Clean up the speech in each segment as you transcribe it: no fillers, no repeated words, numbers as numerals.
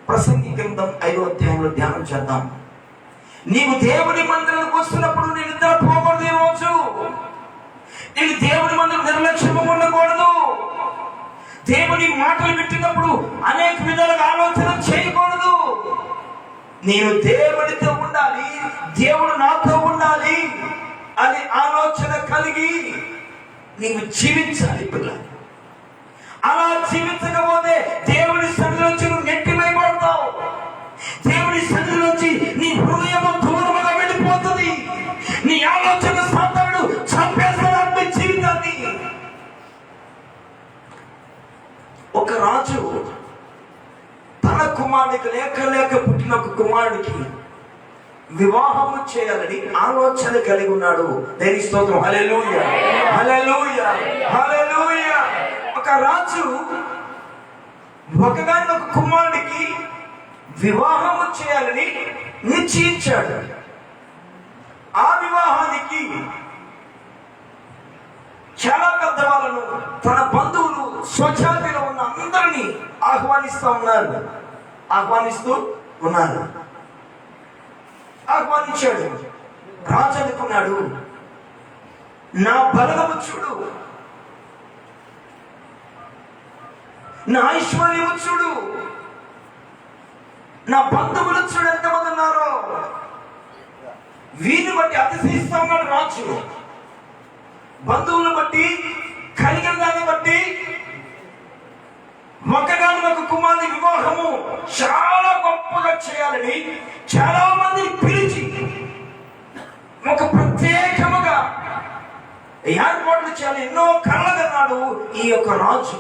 ప్రసంగి గ్రంథం 5వ అధ్యాయంలో ధ్యానం చేద్దాం. నీవు దేవుని మందిరానికి వస్తున్నప్పుడు నీ నిద్ర పోకూడదు. ఈ రోజు నీకు దేవుని మందిరం నిర్లక్ష్యం ఉండకూడదు. దేవుని మాటలు వింటున్నప్పుడు అనేక విధాలుగా ఆలోచన చేయకూడదు. నేను దేవుడితో ఉండాలి, దేవుడు నాతో ఉండాలి అని ఆలోచన కలిగి నీవు జీవించాలి పిల్ల. అలా జీవించకపోతే దేవుడి సన్నిధి నుంచి నువ్వు నెట్టిమైపడతావు. దేవుడి సన్నిధి నుంచి నీ హృదయం దూరముగా వెళ్ళిపోతుంది. నీ ఆలోచన సాతానుడు చంపేస్తాడు నీ జీవితాన్ని. ఒక రాజు తన కుమారుడికి లేక పుట్టిన ఒక కుమారుడికి వివాహము చేయాలని ఆలోచన కలిగి ఉన్నాడు. దేవుని స్తోత్రం. హల్లెలూయా, హల్లెలూయా, హల్లెలూయా. ఒక రాజు ఒకగాని ఒక కుమారుడికి వివాహము చేయాలని నిశ్చయించాడు. ఆ వివాహానికి చాలా పెద్దవాళ్ళను, తన బంధువులు, స్వజాతిలో ఉన్న అందరినీ ఆహ్వానిస్తూ ఉన్నారు. ఆహ్వానించాడు. రాజు అనుకున్నాడు, నా బలగము చూడు, నా ఐశ్వర్యము చూడు, నా బంధువులు చూడు ఎంతమంది ఉన్నారో. వీరిని బట్టి అతిశయిస్తా ఉన్నాడు రాజు. బంధువులను బట్టి, కలిగిన దాన్ని బట్టి ఒకగాని ఒక కుమారుని వివాహము చాలా గొప్పగా చేయాలని చాలా మందిని పిలిచి ఒక ప్రత్యేకముగా ఏర్పాట్లు చేయాలి. ఎన్నో కళ్ళగన్నాడు ఈ యొక్క రాజు.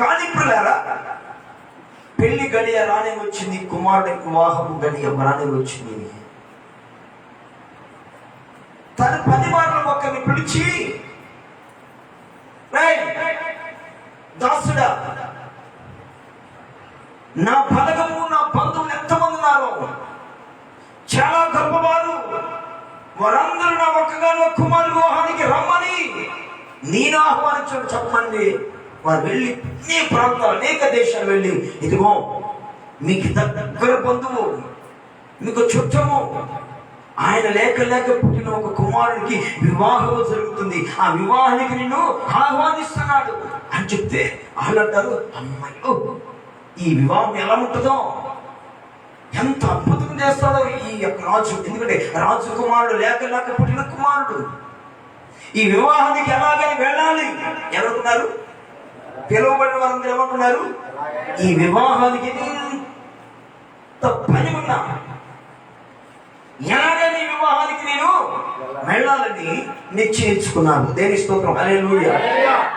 కానీ పిల్లరా, పెళ్లి గడియ రానే వచ్చింది, కుమారుడి వివాహము గడియ రానే వచ్చింది. తన 10 మార్లు ఒకరిని పిలిచి, దాసుడా, నా బలగము, నా బంధువులు ఎంతమంది ఉన్నారో చాలా గొప్పవారు, వారందరూ నా ఒక్కగానో కుమారుడు వివాహానికి రమ్మని నేను ఆహ్వానించడం చెప్పండి. వారు వెళ్ళి అన్ని ప్రాంతాలు, అనేక దేశాలు వెళ్ళి, ఇదిగో మీకు దగ్గర బంధువు, మీకు చుట్టము, ఆయన లేక పుట్టిన ఒక కుమారుడికి వివాహం జరుగుతుంది, ఆ వివాహానికి నిన్ను ఆహ్వానిస్తున్నాడు అని చెప్తే వాళ్ళు అంటారు, అమ్మాయి ఈ వివాహం ఎలా ఉంటుందో, ఎంత అద్భుతం చేస్తాడో ఈ యొక్క రాజు. ఎందుకంటే రాజు కుమారుడు లేక పుట్టిన కుమారుడు. ఈ వివాహానికి ఎలాగని వెళ్ళాలి ఎవరుకున్నారు? పిలువబడిన వారందరూ ఏమంటున్నారు? ఈ వివాహానికి ఎంత పని ఉన్నా ఎలాగని వివాహానికి నేను వెళ్ళాలని నిశ్చయించుకున్నాను. దేవుని స్తోత్రం. హల్లెలూయా.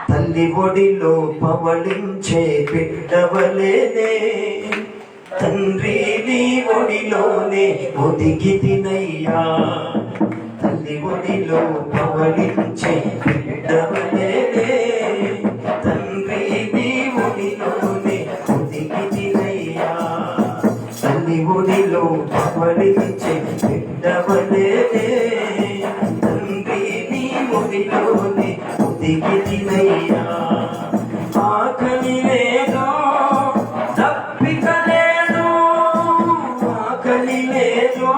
తల్లి ఒడిలో పవళించే బిడ్డవలేనే, తండ్రి నీ ఒడిలోనే ఒదిగి తినయ్యా. తల్లి ఒడిలో పవళించే బిడ్డవలేనే, తండ్రి నీ ఒడిలోనే ఒదిగి తినయ్యా. తల్లి ఒడిలో పవళించే బిడ్డవలేనే, తండ్రి నీ ఒడిలోనే ఒదిగి తినయ్యా. ఆకలి లేదు, దప్పిక లేదు, ఆకలి లేదు,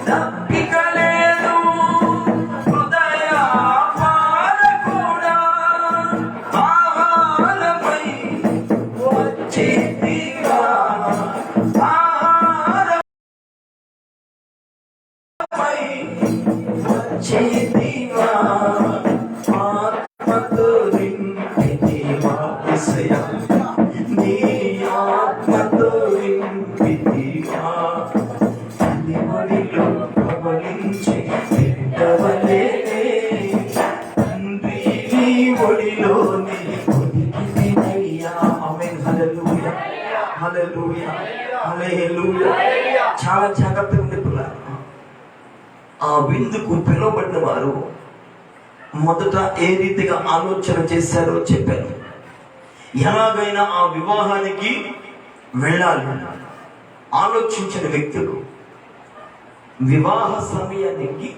దప్పిక లేదు, హృదయాపాల కూడా ఆహారమై వచ్చేదిగా, ఆహారమై వచ్చేదిగా. ఆత్మతో నింపితివా యేసయ్యా, నీ ఆత్మతో నింపితివా. తల్లి ఒడిలో పవళించే బిడ్డవలేనే, తండ్రి నీ ఒడిలోనే ఒదిగి తినయ్యా. ఆమేన్. హల్లెలూయా, హల్లెలూయా, హల్లెలూయా. చాలా జాగ్రత్తగా ఉంది పిల్లలు. ఆ విందుకు పిలువబడిన వారు మొదట ఏ రీతిగా ఆలోచన చేశారో చెప్పారు. ఎలాగైనా ఆ వివాహానికి వెళ్ళాలి ఆలోచించిన వ్యక్తులు వివాహ సమయానికి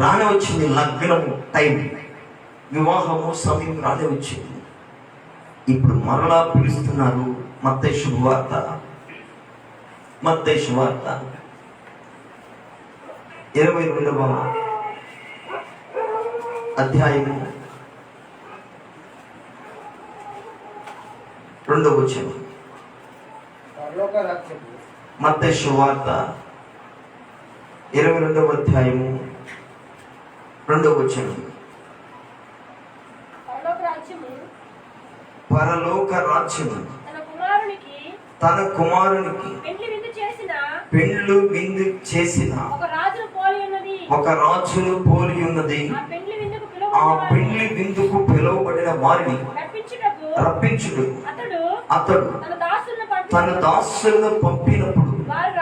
రానే వచ్చింది. లగ్నము టైం, వివాహము సమయం రానే వచ్చింది. ఇప్పుడు మరలా పిలుస్తున్నారు. మత్తయి శుభవార్త 22వ అధ్యాయము 2వ వచనం. మత్తయి శుభవార్త 22వ అధ్యాయము 2వ వచనం. పరలోక రాజ్యము తన కుమారునికి పెండ్లు విందు చేసిన ఒక రాజును పోలి ఉన్నది. ఆ పెండ్లి విందుకు పిలువబడిన వారిని రప్పించుడు అతడు తన దాసులను పంపినప్పుడు వారు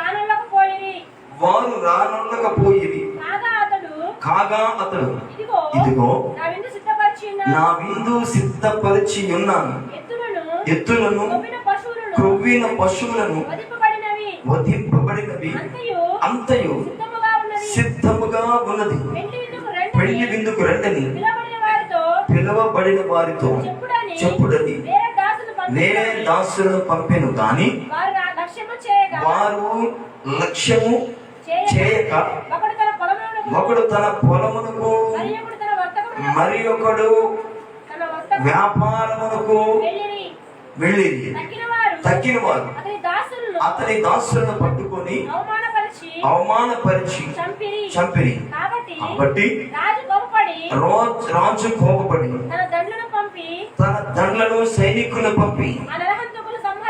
రానొల్లకపోయిరి. కాగా అతడు ఇదిగో నా విందు సిద్ధపరిచి ఉన్నాను, ఎద్దులను క్రొవ్విన పశువులను వధింపబడినవి అంతయు సిద్ధముగా ఉన్నది. పెళ్లి విందుకు రండని పిలువబడిన వారితో చెప్పుడని వేరే దాసులను పంపెను. కానీ వారు లక్ష్యము చేయక ఒకడు తన పొలమునకు మరి ఒకడు వ్యాపారమునకు వెళ్ళిరి. తక్కిన వారు అతని దాసులను పట్టుకొని అవమానపరిచి చంపిరి. కాబట్టి రాజు కోపపడి తన దండ్లను సైనికులను పంపి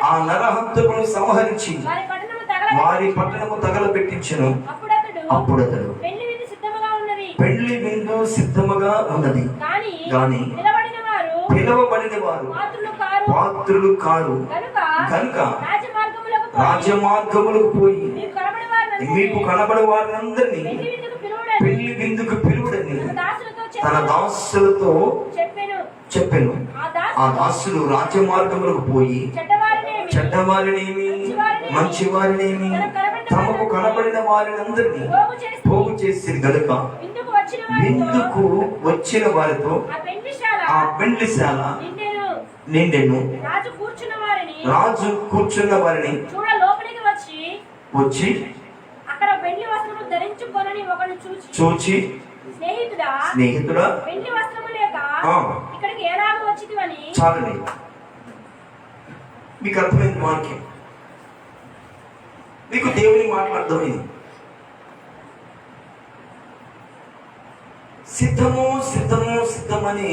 ఆ నరహంతకులను సంహరించి వారి పట్టణము తగలబెట్టించెను. అప్పుడు అతడు పెళ్లి విందు సిద్ధముగా ఉన్నది, గాని పిలువబడిన వారు పాత్రులు కారు కనుక రాజమార్గములకు పోయి మీకు కనబడే వారినందరినీ పెళ్లి విందుకు పిలువడని తన దాసులతో చెప్పెను. ఆ దాసులు రాజమార్గములకు పోయి చెడ్డవారినేమి మంచివారినేమి తమకు కనబడిన వారినందరినీ పోగు చేసి గనుక విందుకు వచ్చిన వారితో ఆ పెండ్లిశాల నిండెను. రాజు కూర్చున్న వారిని వచ్చి అక్కడ పెళ్లి వస్త్రము ధరించుకొనని ఒకడు చూచి స్నేహితుడా పెళ్లి వస్త్రము లేక ఇక్కడికి ఎలాగ వచ్చితివని. చాలండి, మీకు అర్థమైంది వాక్యం, మీకు దేవుని మాటలు అర్థమైంది. సిద్ధము సిద్ధము సిద్ధమని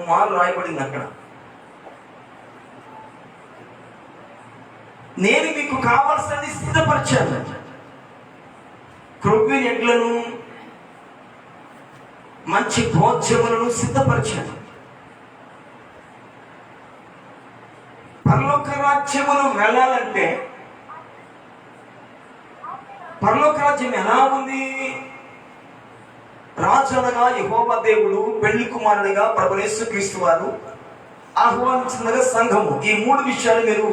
మాలు రాయబడింది అక్కడ. నేను మీకు కావాల్సింది సిద్ధపరిచాను. క్రొవ్విన ఎడ్లను మంచి భోజ్యములను సిద్ధపరిచాను. పరలోక రాజ్యమును వెళ్ళాలంటే పరలోక రాజ్యం ఎలా ఉంది? రాజు అనగా యెహోవా దేవుడు, పెళ్లి కుమారుడిగా ప్రభువు యేసుక్రీస్తు వారు, ఆహ్వానించినగా సంఘము. ఈ 3 విషయాలు మీరు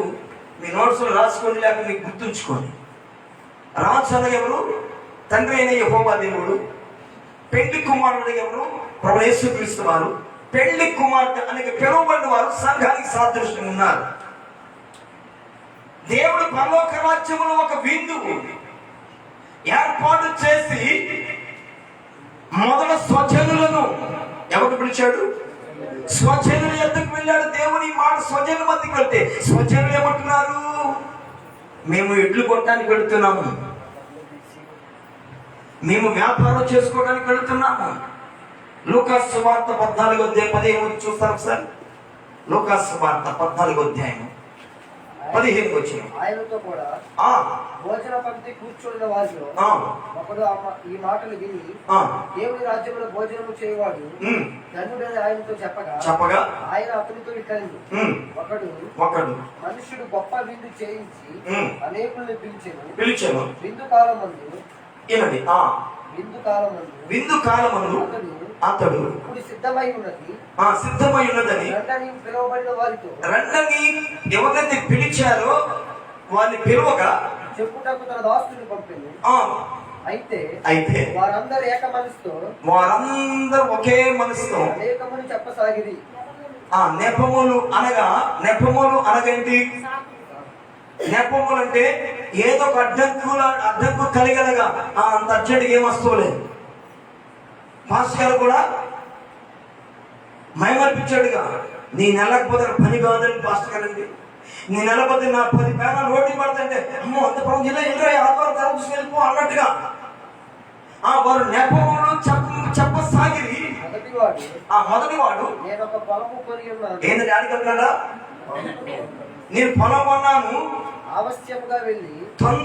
మీ నోట్స్లో రాసుకోండి, లేకపోతే మీకు గుర్తుంచుకోండి. రాజు అనగా ఎవరు? తండ్రి అయిన యెహోవా దేవుడు. పెళ్లి కుమారుడు ఎవరు? ప్రభువు యేసుక్రీస్తు వారు. పెళ్లి కుమార్తె అనగా పిలువబడిన వారు సంఘానికి సాదృశ్యం ఉన్నారు. దేవుడు పరలోక రాజ్యములో ఒక విందు ఏర్పాటు చేసి మొదట స్వజనులను ఎవరు పిలిచాడు? స్వజనుల ఎద్దకు వెళ్ళాడు. దేవుని మాట స్వజనుల మధ్యకి వెళ్తే స్వజనులు ఏమంటున్నారు? మేము ఎడ్లు కొట్టడానికి వెళుతున్నాము, మేము వ్యాపారం చేసుకోవడానికి వెళుతున్నాము. లూకాసు సువార్త 14వ అధ్యాయం 15 చూస్తారు ఒకసారి. లూకాసు సువార్త 14వ అధ్యాయం 15 వచ్చిన ఆయనతో కూడా భోజన పంక్తి కూర్చున్న వారిలో ఒకడు ఈ మాటలు విని దేవుని రాజ్యంలో భోజనము చేయవాడు ధన్యుడని ఆయనతో చెప్పగా ఆయన అతనితో ఇట్లనింది, ఒకడు మనుష్యుడు గొప్ప విందు చేయించి అనేకుల్ని పిలిచెను. విందు కాలమందు అతడు ఇప్పుడు సిద్ధమై ఉన్నదని పిలువబడిన వారితో రండని ఎవరైతే పిలిచారో వారిని పిలువగా చెప్పుటకు తన దాసుని పంపింది. అయితే వారందరూ ఒకే మనసుతో అనేకమని చెప్పసాగిరి. నెపములు అనగా ఏంటి? నెపములు అంటే ఏదో ఒక అడ్డంకు కలిగలగా అంత అర్జెంట్గా ఏం వస్తువులేదు. పాస్టర్ గారు కూడా మైమర్పించాడుగా, నీ నెలకపోతే పని కాదని పాస్టర్ గారండి, నీ నెలపోతే నా 10 పేనాలు రోడ్డు పడుతుంటే అమ్మో అంత పని జిల్లా ఇంద్ర ఆదివారం తరపు వెళ్ళిపో అన్నట్టుగా వారు నెపములు చెప్పసాగిరి. మొదటివాడు ఏంటంటే అడిగలుగుతాడా, నేను పొలం కొన్నాను ఆవశ్యముగా వెళ్ళి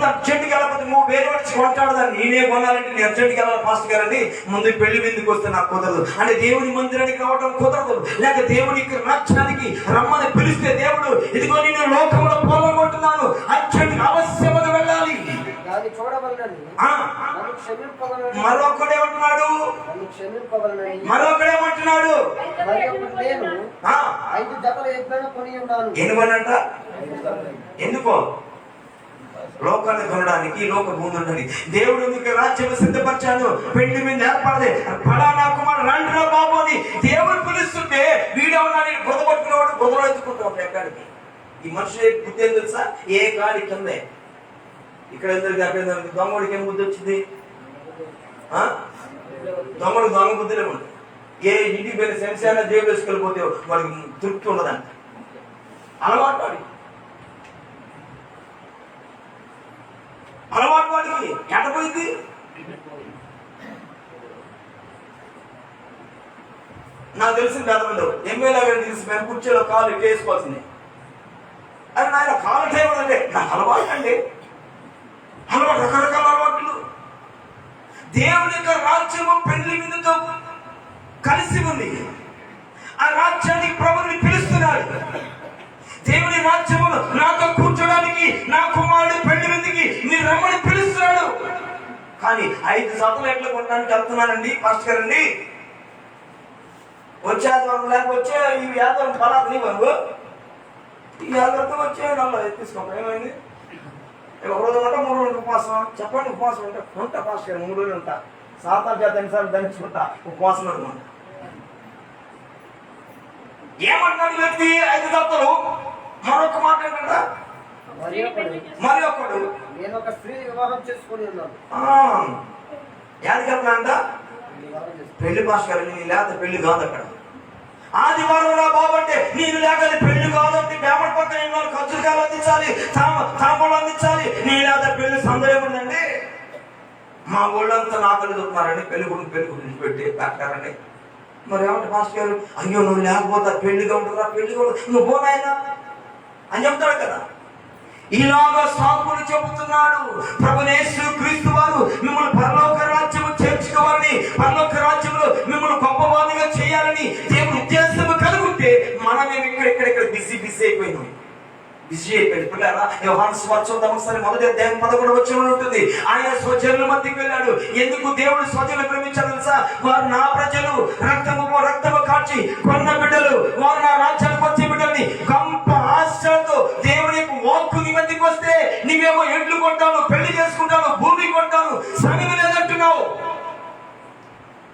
అర్జెంట్కి వెళ్ళకపోతే నువ్వు వేరే వచ్చి కొంటాడు దాన్ని, నేనే కొనాలంటే నేను అర్జెంట్కి వెళ్ళాలి పాస్టర్ గారండి, ముందు పెళ్లి విందుకు వస్తే నాకు కుదరదు అంటే దేవుని మందిరానికి రావడం కుదరదు, లేక దేవునికి రాజ్యానికి రమ్మని పిలిస్తే దేవుడు ఇదిగో నేను లోకంలో పొలం కొంటున్నాను అర్జెంట్కి ఆవశ్యముగా వెళ్ళాలి మరొకడేమంటున్నాడు ఎనుగోనంట. ఎందుకో లోకాన్ని కొనడానికి, లోక భూమి ఉండడానికి. దేవుడు మీకు రాజ్యం సిద్ధపరిచాను, పెళ్లి మీద ఏర్పడదే ఫలానా కుమారుడు రండిరా బాబు అని దేవుడు పిలుస్తుంటే వీడేమన్నా గొడవట్టుకునేవాడు గొడవ ఎత్తుకుంటా ఉంటాడు. ఎక్కడికి ఈ మనిషి బుద్ధి ఏం తెలుసా? ఏ కాడి కిందే. ఇక్కడ దొంగడికి ఏం బుద్ధి వచ్చింది? దొంగడికి దొంగ బుద్ధిలో ఉంటుంది. ఏ ఇంటికి పోయిన శంశాన దేవుడు వేసుకెళ్ళిపోతే వాడికి తృప్తి ఉండదంట. అలవాటు వాడికి ఎటపోయింది. నాకు తెలిసిన పెద్దలు ఎమ్మెల్యే గారిని తీసి మేము కుర్చీలో కాలు ఇట్లా వేసుకోవాల్సింది. అది నాయన కాలు చేయమంటే నాకు అలవాటు అండి, అలవాటు రకరకాల అలవాట్లు. దేవుని యొక్క రాజ్యము పెళ్లి విందుతో కలిసి ఉంది. ఆ రాజ్యానికి ప్రభుని పిలుస్తున్నాడు. దేవుని రాజ్యమును నాతో కూర్చోడానికి నా కుమారుడు పెళ్లి విందుకి మీరు రమ్మని పిలుస్తున్నాడు. కానీ 5 శాతం కొనడానికి వెళ్తున్నానండి పాస్టర్ గారండి, వచ్చే ఆదివారం లేకపోతే ఈ ఆదివారం ఫలాలు నీ వరకు ఈ ఆదివారంతో వచ్చే నల్ల తీసుకోండి. ఏమైంది? 1 రోజు ఉంటా 3 రోజులు ఉపవాసం. చెప్పండి ఉపవాసం ఉంటా పాస్టర్ గారు 3 రోజులు ఉంటా, సాతాను చేత ఎన్నిసార్లు దంచుకుంటా ఉపవాసం అనుకుంటా. ఏమంటాడు వ్యక్తి? 5 శాతం. మరొక మాట ఏంటంట, మరి ఒకడు నేను ఒక స్త్రీని వివాహం చేసుకుని ఉన్నాను. యాదికెళ్తానంట పెళ్లి పాస్టర్ గారు, నీ లేకపోతే పెళ్లి కాదు. అక్కడ ఆదివారం రా బాబు అంటే నేను లేకపోతే పెళ్లి కాదంటే బేమడ పక్కన ఖర్చుకాయలు అందించాలి, తాంబూలు అందించాలి, నీ లేకపోతే పెళ్లి సందేహం ఉందండి. మా ఊళ్ళంతా నాకలు చూస్తున్నారండి, పెళ్లి గురించి పెట్టి పెట్టారండి. మరి ఏమంటే పాస్టర్ గారు, అయ్యో నువ్వు లేకపోతే పెళ్లిగా ఉంటుందా, పెళ్లి కూడా నువ్వు పోనాయనా అని చెప్తాడు కదా. ఇలాగా సాకులు చెబుతున్నాడు. ప్రభునేసు క్రీస్తు వారు మిమ్మల్ని పరలోక రాజ్యము చేర్చుకోవాలని, పరలోక రాజ్యంలో మిమ్మల్ని గొప్పవాదిగా చేయాలని దేవుని ఉద్దేశం కలుగుంటే మనమేమి ఇక్కడ బిజీ అయిపోయినాం. పిల్లరా యోహాను సువార్త చూద్దాం ఒకసారి. మొదటి అధ్యాయం 11వ వచనం ఉంటుంది. ఆయన స్వజనుల మధ్యకి వెళ్ళాడు. ఎందుకు దేవుడు స్వజనులు ప్రేమించాడు తెలుసా? వారు నా ప్రజలు, రక్తము కాచి కొన్న బిడ్డలు, వారు నా రాజ్యానికి వచ్చే బిడ్డల్ని. గొప్ప ఆశతో దేవుని యొక్క వాక్కు నీ మధ్యకి వస్తే నీవేమో ఎడ్లు కొంటాను, పెళ్లి చేసుకుంటాను, భూమి కొంటాను, సమయం లేదంటున్నావు.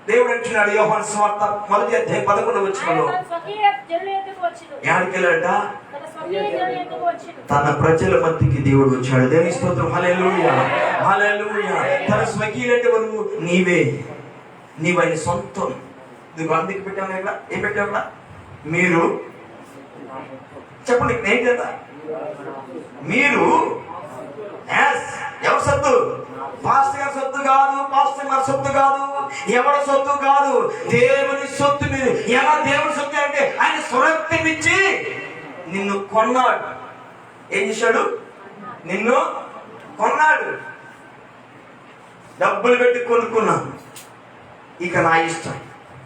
దేవుడు అంటున్నాడు యోహాను సువార్త మొదటి అధ్యాయం 11వ వచనంలో, యాడికి వెళ్ళాడట? తన ప్రజల మధ్యకి దేవుడు వచ్చాడు. దేవుని స్తోత్రం. హల్లెలూయా, హల్లెలూయా. తన స్వకీయులంటే ఎవరు? నీవైన సొంతం. నువ్వు అందుకు పెట్టావు ఇక్కడ. ఏం పెట్టావు? మీరు చెప్పండి ఏం కదా? మీరు ఎవరి సొత్తు? పాస్టర్ గారి సొత్తు కాదు, పాస్టర్ గారి సొత్తు కాదు, ఎవరి సొత్తు కాదు, దేవుని సొత్తు. మీరు ఎలా దేవుని సొత్తు అంటే ఆయన స్వరక్తం ఇచ్చి నిన్ను కొన్నాడు. ఏం చేశాడు? నిన్ను కొన్నాడు. డబ్బులు పెట్టి కొనుక్కున్నాను. ఇక నా ఇష్టం.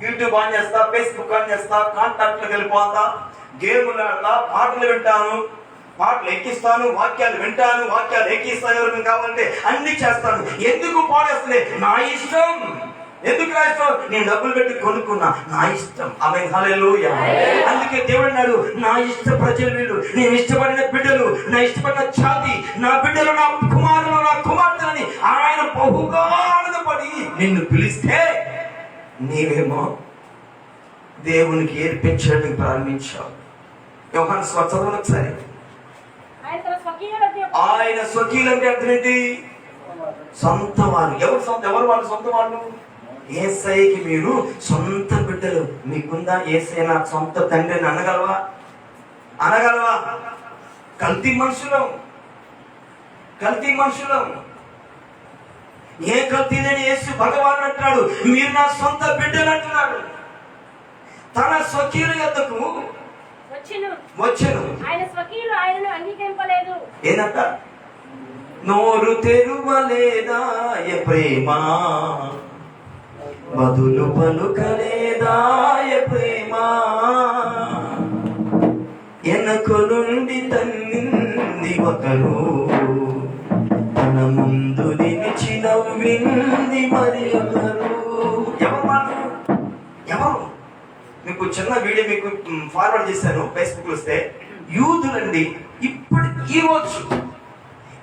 యూట్యూబ్ ఆన్ చేస్తా, ఫేస్బుక్ ఆన్ చేస్తా, కాంటాక్ట్లోకి వెళ్ళిపోతా, గేములు ఆడతా, పాటలు వింటాను, పాటలు ఎక్కిస్తాను, వాక్యాలు వింటాను, వాక్యాలు ఎక్కిస్తాను, ఎవరికి కావాలంటే అన్ని చేస్తాను. ఎందుకు పాడేస్తుంది? నా ఇష్టం. ఎందుకు నా ఇష్టం? నేను డబ్బులు పెట్టి కొనుక్కున్నా, నా ఇష్టం. ఆమేన్, హల్లెలూయా. అందుకే దేవుడు అన్నాడు, నా ఇష్ట ప్రజలు వీళ్ళు, నేను ఇష్టపడిన బిడ్డలు, నా ఇష్టపడిన జాతి, నా బిడ్డలు, నా కుమారులు, నా కుమార్తెలని ఆయన బహుగా ఆనందపడి నిన్ను పిలిస్తే నీవేమో దేవునికి ఏర్పించడానికి ప్రారంభించావు. యోహాను సువార్త చదవండి ఒకసారి. ఆయన స్వకీయులు అంటే అర్థం ఏంటి? సొంత వారు. ఎవరు వాళ్ళు సొంత వాళ్ళు? యేసయ్యకి మీరు సొంత బిడ్డలు. మీకుందా యేసయ్య నా సొంత తండ్రిని అనగలవా? కల్తీ మనుషులం. ఏ కల్తీ లేని యేసు భగవాన్ అంటున్నాడు, మీరు నా సొంత బిడ్డలు అంటున్నాడు. తన స్వకీయుల యొద్దకు వచ్చెను. ఆయన స్వకీయులు ఆయనను అంగీకరింపలేదు. ఏంటంట? నోరు తెరువలేదా ప్రేమ, బదులు పలుకలేదా ప్రేమ, వెనక నుండి తన్నింది ఒకరు, తన ముందు నిలిచి నవ్వింది మరి ఒకరు. ఎవరు? మీకు చిన్న వీడియో మీకు ఫార్వర్డ్ చేశాను ఫేస్బుక్ లో వస్తే. యూదులండి ఇప్పుడు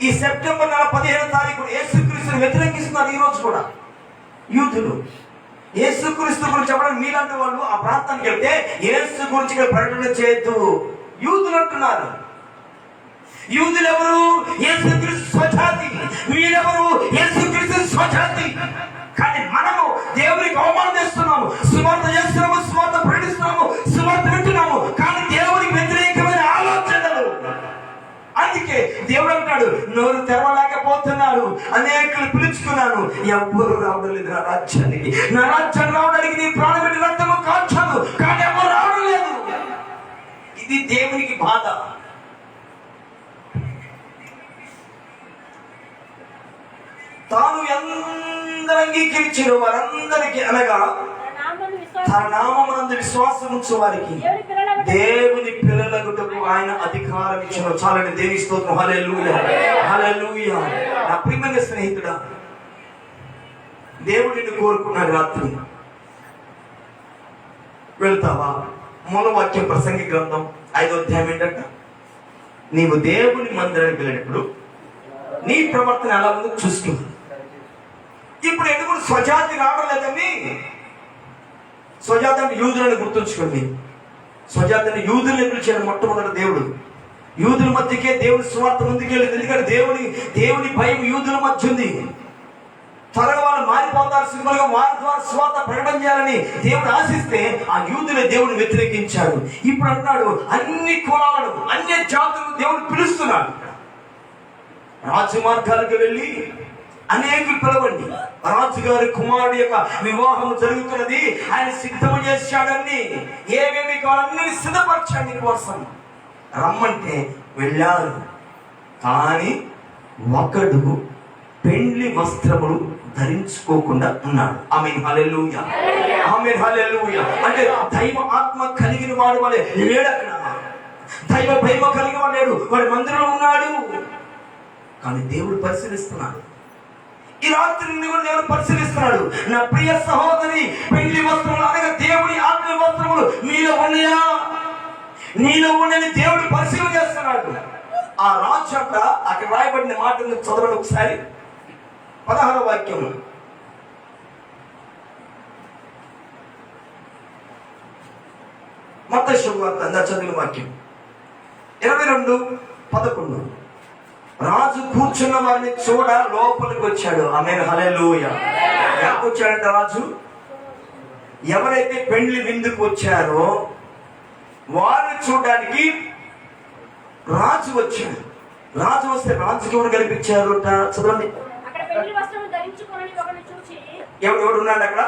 ఈ సెప్టెంబర్ 15వ తారీఖు యేసుక్రీస్తుని వ్యతిరేకిస్తున్నారు. ఈ రోజు కూడా యూదులు యేసుక్రీస్తు గురించి చెప్పడానికి మీలాంటి వాళ్ళు ఆ ప్రాంతానికి వెళ్తే యేసు గురించి ప్రకటన చేయొద్దు యూదులు అంటున్నారు. యూదులు ఎవరు? యేసుక్రీస్తు స్వజాతి. మీరెవరు? యేసుక్రీస్తు స్వజాతి. కానీ మనము దేవునికి అవమానం చేస్తున్నాము, సువార్త చేస్తున్నాము, సువార్త ప్రకటిస్తున్నాము, సువార్త వింటున్నాము, కానీ దేవునికి వ్యతిరేకమైన ఆలోచనలు. అందుకే దేవుడు అంటాడు, నోరు తెరవలేకపోతున్నారు, అనేకులు పిలుచుకున్నాను, ఎవ్వరు రావడం లేదు నా రాజ్యానికి. నా రాజ్యాన్ని రావడానికి నీ ప్రాణం పెట్టి రక్తము కాల్చాను, కానీ ఎవరు రావడం లేదు. ఇది దేవునికి బాధ. తాను ఎందరు అంగీకరించిన వారందరికీ అనగా తన నామమునందు విశ్వాసం ఉంచు వారికి దేవుని పిల్లలగుటకు ఆయన అధికారం ఇచ్చిన. చాలండి, దేవుని స్తోత్రం. హల్లెలూయా, హల్లెలూయా. నా ప్రియమైన స్నేహితుడా, దేవుడు నిన్ను కోరుకున్నాడు. రాత్రి వెళ్తావా? మూలవాక్యం ప్రసంగి గ్రంథం 5వ అధ్యాయం ఏంటంట? నీవు దేవుని మందిరానికి వెళ్ళినప్పుడు నీ ప్రవర్తన ఎలా ఉందో చూసుకో. ఇప్పుడు ఎందుకు స్వజాతి రావడం లేదండి? స్వజాతి అంటే యూదులను గుర్తుంచుకోండి. స్వజాతి అంటే యూదులను పిలిచిన మొట్టమొదటి దేవుడు. యూదుల మధ్యకే దేవుని స్వార్థ ముందుకు వెళ్ళింది. ఎందుకంటే దేవుని భయం యూదుల మధ్య ఉంది. త్వరగా వాళ్ళు మారిపోతారు, సింపుల్గా వారి ద్వారా స్వార్థ ప్రకటన చేయాలని దేవుడు ఆశిస్తే ఆ యూదులే దేవుడిని వ్యతిరేకించాడు. ఇప్పుడు అంటున్నాడు, అన్ని కులాలను, అన్ని జాతులను దేవుడు పిలుస్తున్నాడు. రాజమార్గాలకు వెళ్ళి అనేకులు పిలవండి. రాజుగారి కుమారుడు యొక్క వివాహం జరుగుతున్నది, ఆయన సిద్ధం చేశాడని, ఏమేమి కావాలన్నీ సిద్ధపరచాడు కోసం. రమ్మంటే వెళ్ళారు. కానీ ఒకడు పెండ్లి వస్త్రములు ధరించుకోకుండా ఉన్నాడు. ఆమేన్, హల్లెలూయా, ఆమేన్, హల్లెలూయా. అంటే దైవ ఆత్మ కలిగిన వాడు వలె లేడు అక్కడ. దైవ భయం కలిగిన వాడు లేడు, వాడి మందిరంలో ఉన్నాడు. కానీ దేవుడు పరిశీలిస్తున్నాడు. ఈ రాత్రి కూడా దేవుడు పరిశీలిస్తున్నాడు. నా ప్రియ సహోదరి, పెళ్లి వస్త్రములు అనగా దేవుని ఆత్మ వస్త్రములు మీలో ఉన్నాయా? నీలో ఉండని దేవుడు పరిశీలన చేస్తున్నాడు. ఆ రాజు అక్కడ రాయబడిన మాటను చదవండి ఒకసారి. 16వ వాక్యం. మత్తయి శుభవార్త చదివిన వాక్యం 22:11. రాజు కూర్చున్న వారిని చూడ లోపలికి వచ్చాడు. ఆమేన్, హల్లెలూయా. ఎక్కడికి వచ్చాడంట రాజు? ఎవరైతే పెండ్లి విందుకు వచ్చారో వారిని చూడడానికి రాజు వచ్చాడు. రాజు వస్తే రాజుకి ఎవరు కనిపించారు? చదవండి. ఎవడు ఉన్నాడు అక్కడ?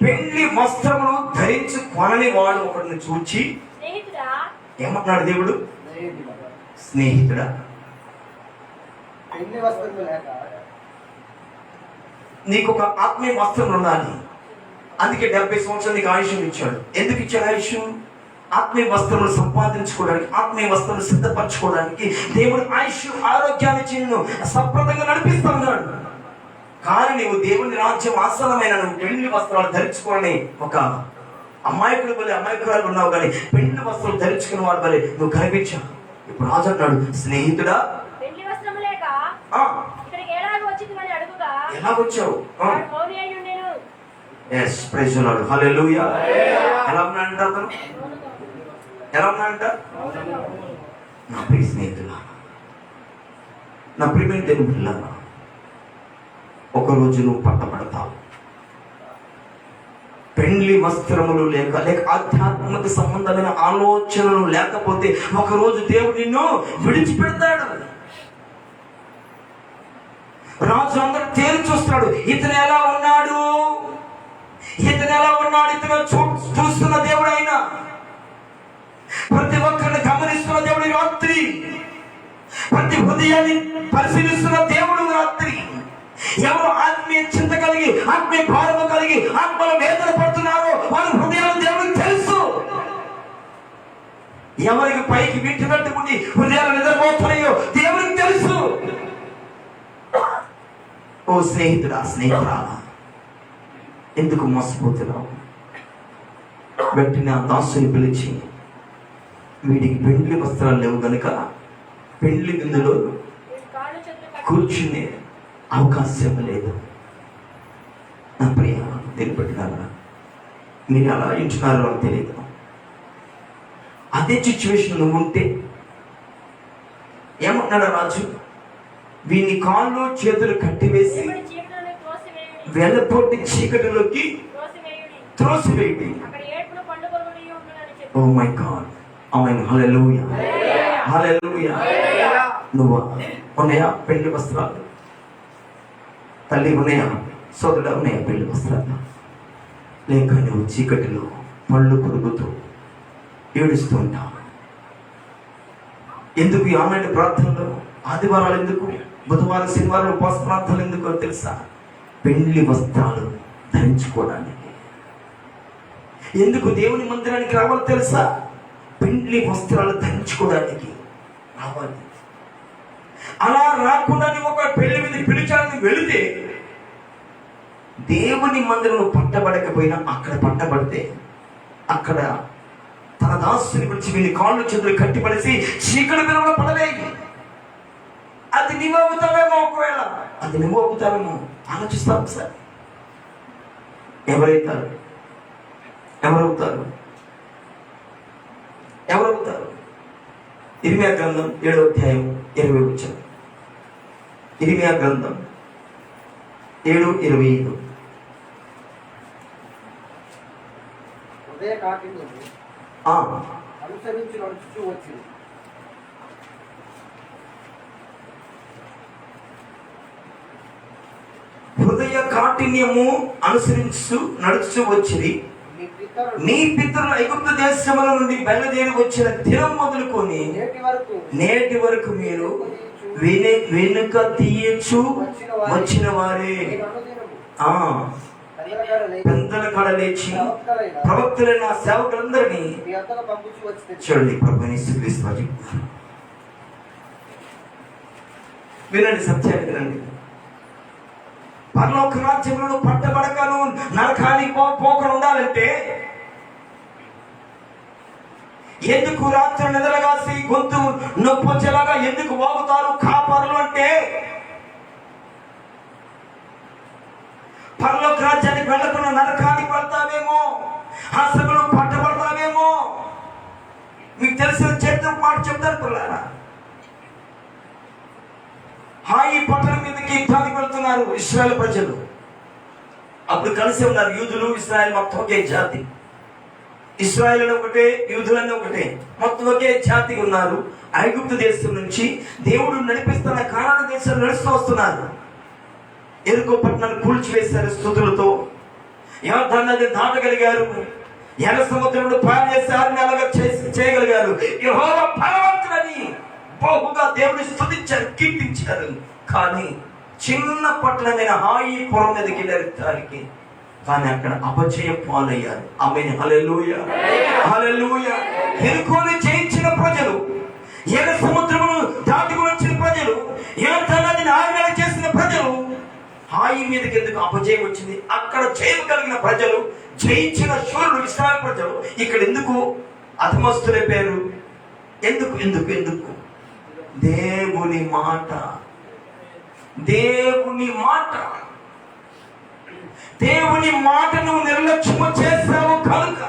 పెండ్లి వస్త్రములు ధరించుకొనని వాడు ఒకడిని చూచి ఏమన్నాడు దేవుడు? స్నేహితుడా, నీకు ఒక ఆత్మీయ వస్త్రం ఉండాలి. అందుకే 70 సంవత్సరాలు నీకు ఆయుష్యం ఇచ్చాడు. ఎందుకు ఇచ్చాడు ఆయుష్యం? ఆత్మీయ వస్త్రములు సంపాదించుకోవడానికి, ఆత్మీయ వస్త్రములు సిద్ధపరచుకోవడానికి దేవుడు ఆయుష్, ఆరోగ్యాన్ని చిన్ను సప్రదంగా నడిపిస్తా ఉన్నాడు. కానీ నీవు దేవుని రాజ్యం ఆసనమైన నువ్వు పెండ్లి వస్త్రాలు ధరించుకోని ఒక అమాయకుడు వలె, అమాయకురాలు ఉన్నావు. కానీ పెండ్లి వస్త్రాలు ధరించుకున్న వాడు వలె నువ్వు కనిపించావు. ఇప్పుడు రాజు అన్నాడు, స్నేహితుడా, ఎలా వచ్చావు? హల్లెలూయా. ఎలా ఉన్నాడంట అతను? ఎలా ఉన్నాడంట? నా ప్రియ స్నేహితులా, నా ప్రియమైన దేవుని పిల్లలా, ఒకరోజు నువ్వు పట్టబడతావు. పెండ్లి వస్త్రములు లేక ఆధ్యాత్మిక సంబంధమైన ఆలోచనలు లేకపోతే ఒకరోజు దేవుడు నిన్ను విడిచిపెడతాడు. రాజు అందరూ తేలి చూస్తున్నాడు, ఇతను ఎలా ఉన్నాడు, ఇతను ఎలా ఉన్నాడు, ఇతను చూస్తున్న దేవుడు అయినా ప్రతి ఒక్కరిని గమనిస్తున్న దేవుడు రాత్రి, ప్రతి హృదయాన్ని పరిశీలిస్తున్న దేవుడు రాత్రి. ఎవరు ఆత్మీయ చింత కలిగి, ఆత్మీయ భారము కలిగి, ఆత్మల వేదన పడుతున్నారో వాళ్ళ హృదయాలు దేవుడికి తెలుసు. ఎవరికి పైకి వింటున్నట్టు ఉండి హృదయాలు నిద్రపోతున్నాయో దేవుడికి తెలుసు. ఓ స్నేహితుడా, స్నేహితురా, ఎందుకు మోసపోతున్నావు? వెంటనే ఆ దాసుని పిలిచి, వీడికి పెండ్లి వస్త్రాలు లేవు గనుక పెండ్లి విందులో కూర్చునే అవకాశం లేదు. నా ప్రియ తెలిపెట్టినారా, మీరు అలా ఇంటున్నారో నాకు తెలియదు. అదే సిచ్యువేషన్ నువ్వు ఉంటే ఏమన్నాడు రాజు? వీని కాళ్ళు చేతులు కట్టివేసి వెలపోటి చీకటిలోకి త్రోసివేయండి. ఓ మై గాడ్, ఆమేన్, హల్లెలూయా, హల్లెలూయా. నువ్వు ఉన్నాయా పెళ్లి వస్త్రాలు? తల్లి ఉన్నాయా? సోదరుడు ఉన్నాయా పెళ్లి వస్త్రాలు? లేక నువ్వు చీకటిలో పళ్ళు కొరుకుతూ ఏడుస్తూ ఉంటావు. ఎందుకు ఈ ఆన్లైన్ ప్రార్థనలు, ఆదివారాలు ఎందుకు, బుధవారం శనివారం ఉపవాస ప్రార్థనలు ఎందుకో తెలుసా? పెళ్లి వస్త్రాలు ధరించుకోవడానికి. ఎందుకు దేవుని మందిరానికి రావాలి తెలుసా? పెళ్లి వస్త్రాలు ధరించుకోవడానికి రావాలి. అలా రాకుండా నువ్వు ఒక పెళ్లి మీద పిలిచాలని వెళితే, దేవుని మందిరంలో పట్టబడకపోయినా అక్కడ పట్టబడితే అక్కడ తన దాసుని గురించి వీని కాళ్ళు చేతులు కట్టిపడేసి చీకటి మీద పడవేయి. అది నువ్వు అవుతావేమో, ఒకవేళ అది నువ్వు అవుతావేమో ఆలోచిస్తావు సార్. ఎవరైతారు? ఎవరవుతారు? ఎవరవుతారు? ఇర్మియా గ్రంథం 7వ అధ్యాయం 20వ వచనం. ఇర్మియా గ్రంథం 7:25. అనుసరించి నడుచుచూ వచ్చింది. హృదయ కాఠిన్యము అనుసరించు నడుచు వచ్చింది. నీ పితరుల ఐగుప్తు దేశముల నుండి బయలుదేరి వచ్చిన దినం మొదలుకొని నేటి వరకు మీరు వెనుక తీయచ్చు వచ్చిన వారే. పెద్దల కాడ లేచి ప్రవక్తలైన సేవకులందరినీ చూడండి. ప్రభుని యేసుక్రీస్తు వినండి, సత్యాన్ని వినండి. పరలోక రాజ్యంలో పట్టబడకను నరకానికి పోకుండా ఉండాలంటే ఎందుకు రాత్రి నిద్రగాసి గొంతు నొప్పొచ్చేలాగా ఎందుకు వాగుతారు కాపరులు అంటే, పరలోక రాజ్యానికి వెళ్ళకుండా నరకానికి వెళ్తావేమో, హాస్పిటల్ పట్టబడతావేమో. మీకు తెలిసిన చేతుల మాట చెప్తాను పిల్లారా. హాయి పట్టణం మీదకి యుద్ధానికి వెళ్తున్నారు ఇశ్రాయేల్ ప్రజలు. అప్పుడు కలిసి ఉన్నారు యూదులు, ఇశ్రాయేల్ మొత్తం ఒకే జాతి. ఇశ్రాయేల్ ఒకటే, యూదులన్నీ ఒకటే, మొత్తం ఒకే జాతి ఉన్నారు. ఐగుప్తు దేశం నుంచి దేవుడు నడిపిస్తున్న కానాను దేశం నడుస్తూ వస్తున్నారు. ఎరుకో పట్టణాన్ని కూల్చివేశారు స్తుతులతో. యోర్దాను నదిని దాటగలిగారు. ఎర్ర సముద్రంలో పాలు చేసి 6 నెలలుగా చేయగలిగారు. యెహోవా బలవంతుడని బహుగా దేవుని స్తుతించారు, కీర్తించారు. కానీ చిన్న పట్టణమైన హాయిపురం మీదకి వెళ్ళారు దానికి. కానీ అక్కడ అపజయ పాలయ్యారు. ఆమేన్, హల్లెలూయా, హల్లెలూయా. ఎరుకోని జయించిన ప్రజలు, ఎర్ర సముద్రమును దాటుకుని వచ్చిన ప్రజలు, యోర్దాను నదిని 6 నెలలు చేసిన ప్రజలు, హాయి మీదకి ఎందుకు అపజయం వచ్చింది? అక్కడ జయం కలిగిన ప్రజలు, జయించిన శూరులు ఇశ్రాయేలు ప్రజలు ఇక్కడ ఎందుకు అధమస్తులైపోయారు? ఎందుకు ఎందుకు ఎందుకు? దేవుని మాట, దేవుని మాట, దేవుని మాట నువ్వు నిర్లక్ష్యం చేసావు కనుక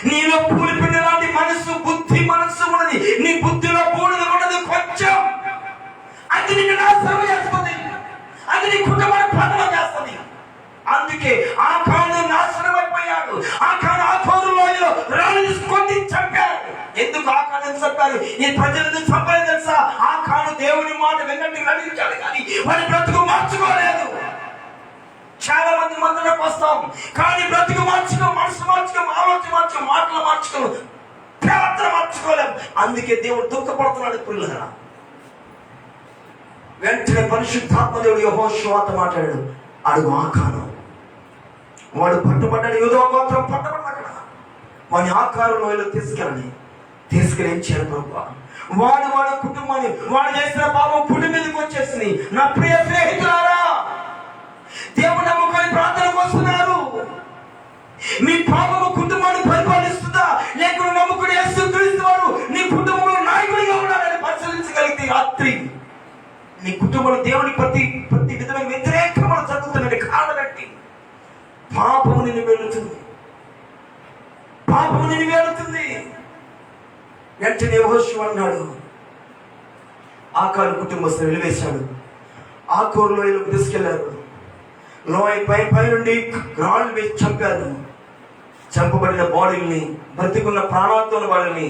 నీలో పూలిపిండి లాంటి మనస్సు, బుద్ధి మనస్సు ఉన్నది. నీ బుద్ధిలో బూడిద ఉన్నది కొంచెం, అది నిన్ను నాశనం చేస్తుంది, అది నీ కుటుంబాన్ని పతనం చేస్తుంది. అందుకే ఆ కాను నాశనం అయిపోయాడు. ఆ కాను ఆ కోరులో రాళ్ళు తీసుకొని చంపారు. ఎందుకు ఆ కాను చంపారు? ఈ ప్రజలను చంపారు తెలుసా? ఆ కాను దేవుని మాట వెన్నట్టు నటించాడు, కానీ వాడి బ్రతుకు మార్చుకోలేదు. చాలా మంది మందులకు వస్తాం, కానీ బ్రతుకు మార్చుకో, మనసు మార్చుకో, ఆలోచన మార్చుకో, మాటలు మార్చుకో, ప్రవర్తన మార్చుకోలేం. అందుకే దేవుడు దుఃఖపడుతున్నాడు. పిల్లరా, వెంటనే పరిశుద్ధాత్మ దేవుడు యెహోషువతో మాట్లాడాడు. అడుగు ఆకాను, వాడు పట్టుబడ్డాడు, యూదా గోత్రం పట్టుబడ్డాడు. అక్కడ వాడిని ఆకారంలో తీసుకెళ్ళి ఏం చేయాలి ప్రభువా? వాడి కుటుంబాన్ని, వాడు చేసిన పాపం పుట్టి మీదకి వచ్చేసింది. నా ప్రియ స్నేహితులారా, దేవుడు నమ్ముకొని ప్రార్థనకు వస్తున్నారు. మీ పాపము కుటుంబాన్ని పరిపాలిస్తుందా, లేకుండా నమ్ముకుని యేసుక్రీస్తు వారు నీ కుటుంబంలో నాయకుడిగా ఉన్నాడని పరిశీలించగలిగితే రాత్రి నీ కుటుంబంలో దేవుని ప్రతి విధమైన వ్యతిరేకములు జరుగుతున్నది. కారణం పాపము నిన్ను వెళుతుంది, పాపము నిన్ను వెళుతుంది. వెంటనే యెహోషువ అన్నాడు, ఆకాను కుటుంబస్తులు వెలివేశాడు. ఆ కోరులోయలోకి తీసుకెళ్లారు. లోయ పై నుండి రాళ్ళు వేసి చంపారు. చంపబడిన బాడీల్ని, బ్రతికున్న ప్రాణాలతో వాళ్ళని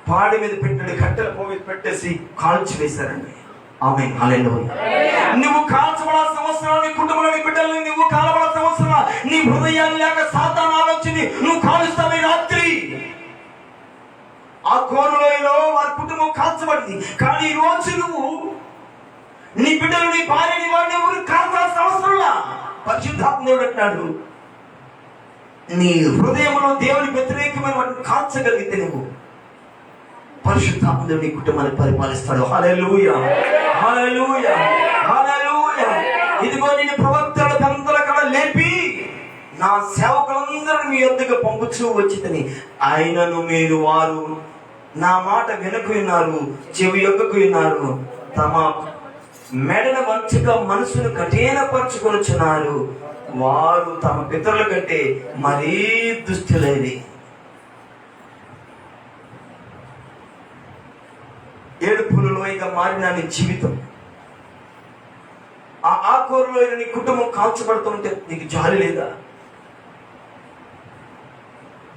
పాడి మీద పెట్టండి, కట్టెల పోయి పెట్టేసి కాల్చి వేశారండి. ఆమేన్, హల్లెలూయా. నువ్వు కాల్చబడాల్సిన అవసరం, నీ కుటుంబంలో నీ బిడ్డల్ని నువ్వు కాలబడాల్సిన అవసరం. నీ హృదయాన్ని లేక సాతాను ఆలోచన నువ్వు కాలుస్తావు. రాత్రి ఆ కోరులోయలో వారి కుటుంబం కాల్చబడింది, కానీ ఈ రోజు నువ్వు నీ బిడ్డలు, నీ భార్యని, వాడిని ఎవరు కాల్చాల్సిన అవసరంలా. పరిశుద్ధాత్మ దేవుడు అంటున్నాడు, నీ హృదయంలో దేవుని వ్యతిరేకమైన వాటిని కాల్చగలిగితే నువ్వు పరిశుద్ధాత్మ దేవుడు నీ కుటుంబాన్ని పరిపాలిస్తాడు. హల్లెలూయా, హల్లెలూయా, హల్లెలూయా. ఇదిగో నేను ప్రవక్తలకు అందరికీ లేపి నా సేవకులందరూ మీ యొద్దకు పంపుచూ వచ్చిందని, ఆయనను మీరు వారు నా మాట వెనుక విన్నారు, చెవి యొక్కకు విన్నారు, తమ మెడన మంచిగా మనసును కఠినపరుచుకొనుచున్నారు. వారు తమ పితరుల కంటే మరీ దుష్టులైది. ఏడుపులలోయగా మారిన నీ జీవితం, ఆ కోరులో నీ కుటుంబం కాల్చబడుతుంటే నీకు జాలి లేదా?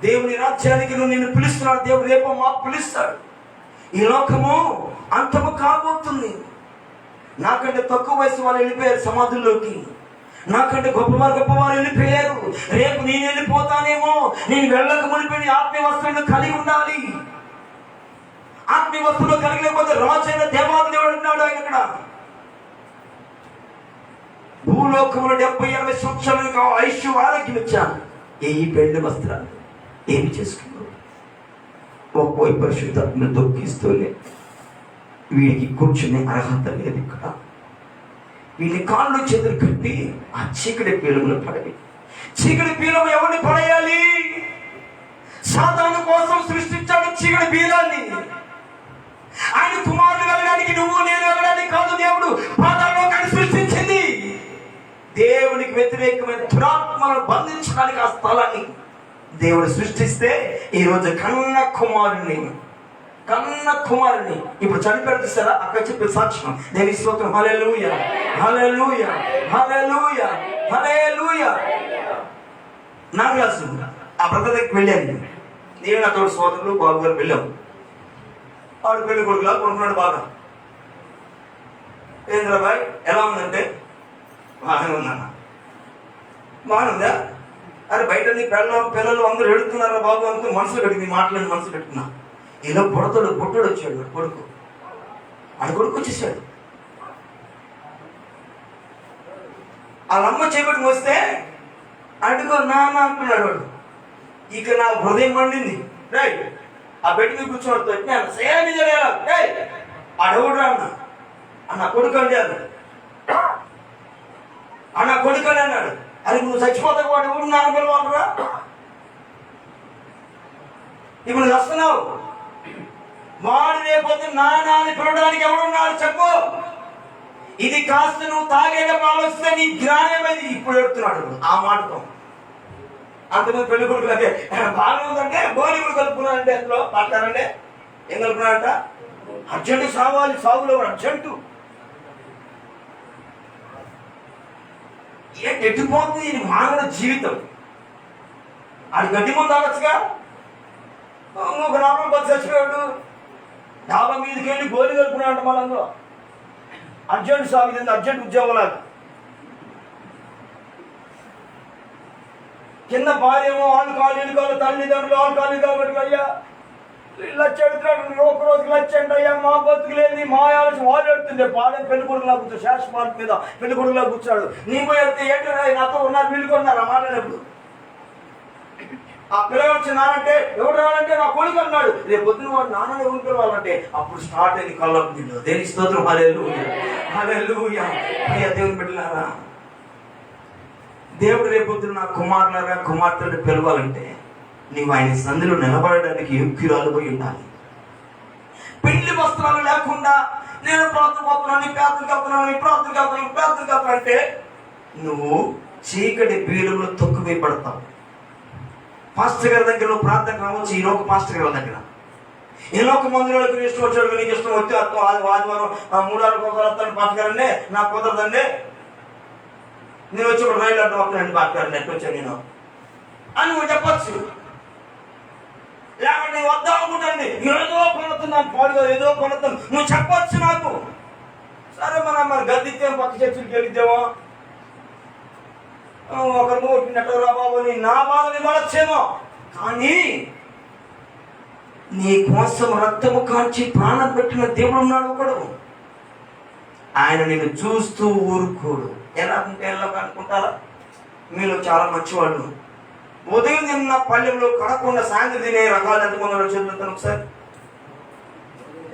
దేవుని రాజ్యానికి నువ్వు నిన్ను పిలుస్తున్నాడు. దేవుడు రేపు మాకు పిలుస్తాడు. ఈ లోకము అంతము కాబోతుంది. నాకంటే తక్కువ వయసు వాళ్ళు వెళ్ళిపోయారు సమాధుల్లోకి, నాకంటే గొప్పవారు వెళ్ళిపోయారు. రేపు నేను వెళ్ళిపోతానేమో. నేను వెళ్ళక మునిపోయి ఆత్మీయ వస్తువులను కలిగి ఉండాలి. ఆత్మీయ వస్తువులు కలిగినకపోతే రాజు అయిన దేవాది దేవుడు అంటున్నాడు ఆయన ఇక్కడ, భూలోకములు 70-80 సంవత్సరాలకు ఐశ్వర్య ఆరోగ్యం ఇచ్చాను, ఈ పెళ్లి వస్త్రాలు ఏమి చేసుకున్నావు? ఒక్కో పరిశుద్ధాత్మ దొక్కిస్తూనే వీడికి కూర్చునే అర్హత లేదు. ఇక్కడ వీళ్ళ కాళ్ళు చేతులు కట్టి ఆ చీకటి పీలములు పడవి. చీకటి పీలము ఎవరిని పడేయాలి? సాతాను కోసం సృష్టించాడు చీకటి పీలాన్ని. ఆయన కుమారుడు వెళ్ళడానికి, నువ్వు నేను వెళ్ళడానికి కాదు. దేవుడు పాతాళలోకాన్ని సృష్టించింది. దేవునికి వ్యతిరేకమైన దురాత్మలను బంధించడానికి ఆ స్థలాన్ని దేవుడు సృష్టిస్తే ఈరోజు కన్న కుమారుని ఇప్పుడు చనిపోయాడు చూస్తారా? అక్కడ చెప్పే సాక్ష్యం దేని స్తోత్రం. హల్లెలూయా, హల్లెలూయా, హల్లెలూయా, హల్లెలూయా. నా క్లాసు ఆ బ్రదర్ దగ్గరికి వెళ్ళాను. నేను నా తోడు సోదరులు బాబు గారు వెళ్ళాము. వాడు పెళ్లి కొడుకులా కొనుక్కున్నాడు. బాగా ఏంద్రాబాయ్ ఎలా ఉందంటే బాగానే ఉందన్న. బాగానుందా? అరే బయట నీ పిల్లలు అందరూ ఎడుతున్నారా బాబు అనుకుని మనసులో పెట్టుకుంది, మాట్లాడి మనసులో పెట్టుకున్నా. ఇలా బుట్టడు వచ్చాడు. కొడుకు వచ్చేసాడు. వాళ్ళమ్మ చేపట్టి మోస్తే అడుగో నాన్న అంటున్నాడు వాడు. ఇక నా హృదయం మండింది. రైట్ ఆ బెడ్ మీద కూర్చోడు సేమి జరిగేలా అడవుడు అన్న కొడుకు అండి అన్న కొడుకు అని అన్నాడు. అది నువ్వు చచ్చిపోతావు, వాడు ఎవడు నాన్న పిలవాలరా? ఇప్పుడు వస్తున్నావు, వాడు రేపోతే నాన్న అని పిలవడానికి ఎవడున్నాడు చెప్పు. ఇది కాస్త నువ్వు తాగేటప్పుడు ఆలోచిస్తే నీ జ్ఞానమేది. ఇప్పుడు ఎడుతున్నాడు ఆ మాటతో. అంతమంది పెళ్లి కొడుకులకే బాగానే ఉందంటే గోలి కూడా కలుపుకున్నారంటే అందులో మాట్లాడండి. ఏం కలుపుకున్నారంట? అర్జెంటు సావాలి, సాగులో అర్జెంటు. ఏంటి ఎట్టిపోతుంది ఇది మానవ జీవితం? అది గడ్డి ముందు ఆగచ్చుగా. ఒక నార్మల్ బస్సు చచ్చిపోయాడు, డాబా మీదకి వెళ్ళి గోలి కలుపుకున్నాడంట. మళ్ళీ అందులో అర్జెంట్ సాగుతుంది, అర్జెంట్ ఉద్యోగాలు. కింద భార్యేమో వాళ్ళు కాలు ఇల్లు కాలు, తల్లిదండ్రులు వాళ్ళు కాలు కాబట్టి అయ్యా లచ్చ ఎడుతున్నాడు, ఒక రోజుకి లచ్చ అంటే అయ్యా మా బతుకులేని మా ఆలోచన వాళ్ళు ఎడుతుంది. పాడే పెళ్లి కొడుకులా కూర్చో, శాష్ మార్క్ మీద పెళ్లి కొడుకులా కూర్చోడు. నీ పోయి వెళ్తే ఏంటో నాతో ఉన్నారు వీళ్ళు కొన్నారు ఆ మాట్లాడినప్పుడు. ఆ పిల్లలు వచ్చి నానంటే ఎవరు రావాలంటే నా కొడుకు అన్నాడు. రేపు పొద్దున వాడు నాన్న ఎవరు పిలవాలంటే అప్పుడు స్టార్ట్ అయింది కళ్ళ. దేని స్తోత్రం, హల్లెలూయా హల్లెలూయా. అయ్యా దేవుని బిడ్డలారా, దేవుడు రేపొద్దున నా కుమారులారా కుమార్తెలు పిలవాలంటే నీవు ఆయన సంధిలో నిలబడడానికి యోగ్యురాలు పోయి ఉండాలి. పెళ్లి వస్త్రాలు లేకుండా నేను ప్రార్థన పోతున్నాను, ప్రార్థన కలుపుతున్నాను అంటే నువ్వు చీకటి బీరులో తొక్కుపోయి పడతావు. పాస్టర్ గారి దగ్గర నువ్వు ప్రార్థన రావచ్చు, ఈ లోక పాస్టర్ గారి దగ్గర ఈ లోక మందిరాలకు ఇష్టం వచ్చాడు, నీకు ఇష్టం వచ్చి ఆదివారం 3 వారాలకు వస్తాను పాస్టర్ గారండి, నాకు కుదరదండి, నేను వచ్చి ఒక రైలు అడ్డం వస్తానండి పాస్టర్ గారు నెట్ వచ్చాను నేను అని నువ్వు చెప్పచ్చు. లేకపోతే వద్దా అనుకుంటాండి, ఏదో కొనుతున్నాను పాడుగా, ఏదో కొనుతాను నువ్వు చెప్పచ్చు నాకు. సరే మరి గద్దిద్దాం, పక్క చర్చలకు వెళ్ళిద్దామో, ఒకరు నెట్టరా బాబు నీ నా బాధని మరచేమో. కానీ నీ కోసం రక్తము కాల్చి ప్రాణం పెట్టిన దేవుడు ఉన్నాడు ఒకడు. ఆయన నిన్ను చూస్తూ ఊరుకోడు. ఎలా ఉంటే ఎలా అనుకుంటారా? మీలో చాలా మంచివాళ్ళు ఉదయం తిన్న పల్లెంలో కడకుండా సాయంత్రం తినే రకాలు ఎంతమంది చదువుతాను ఒకసారి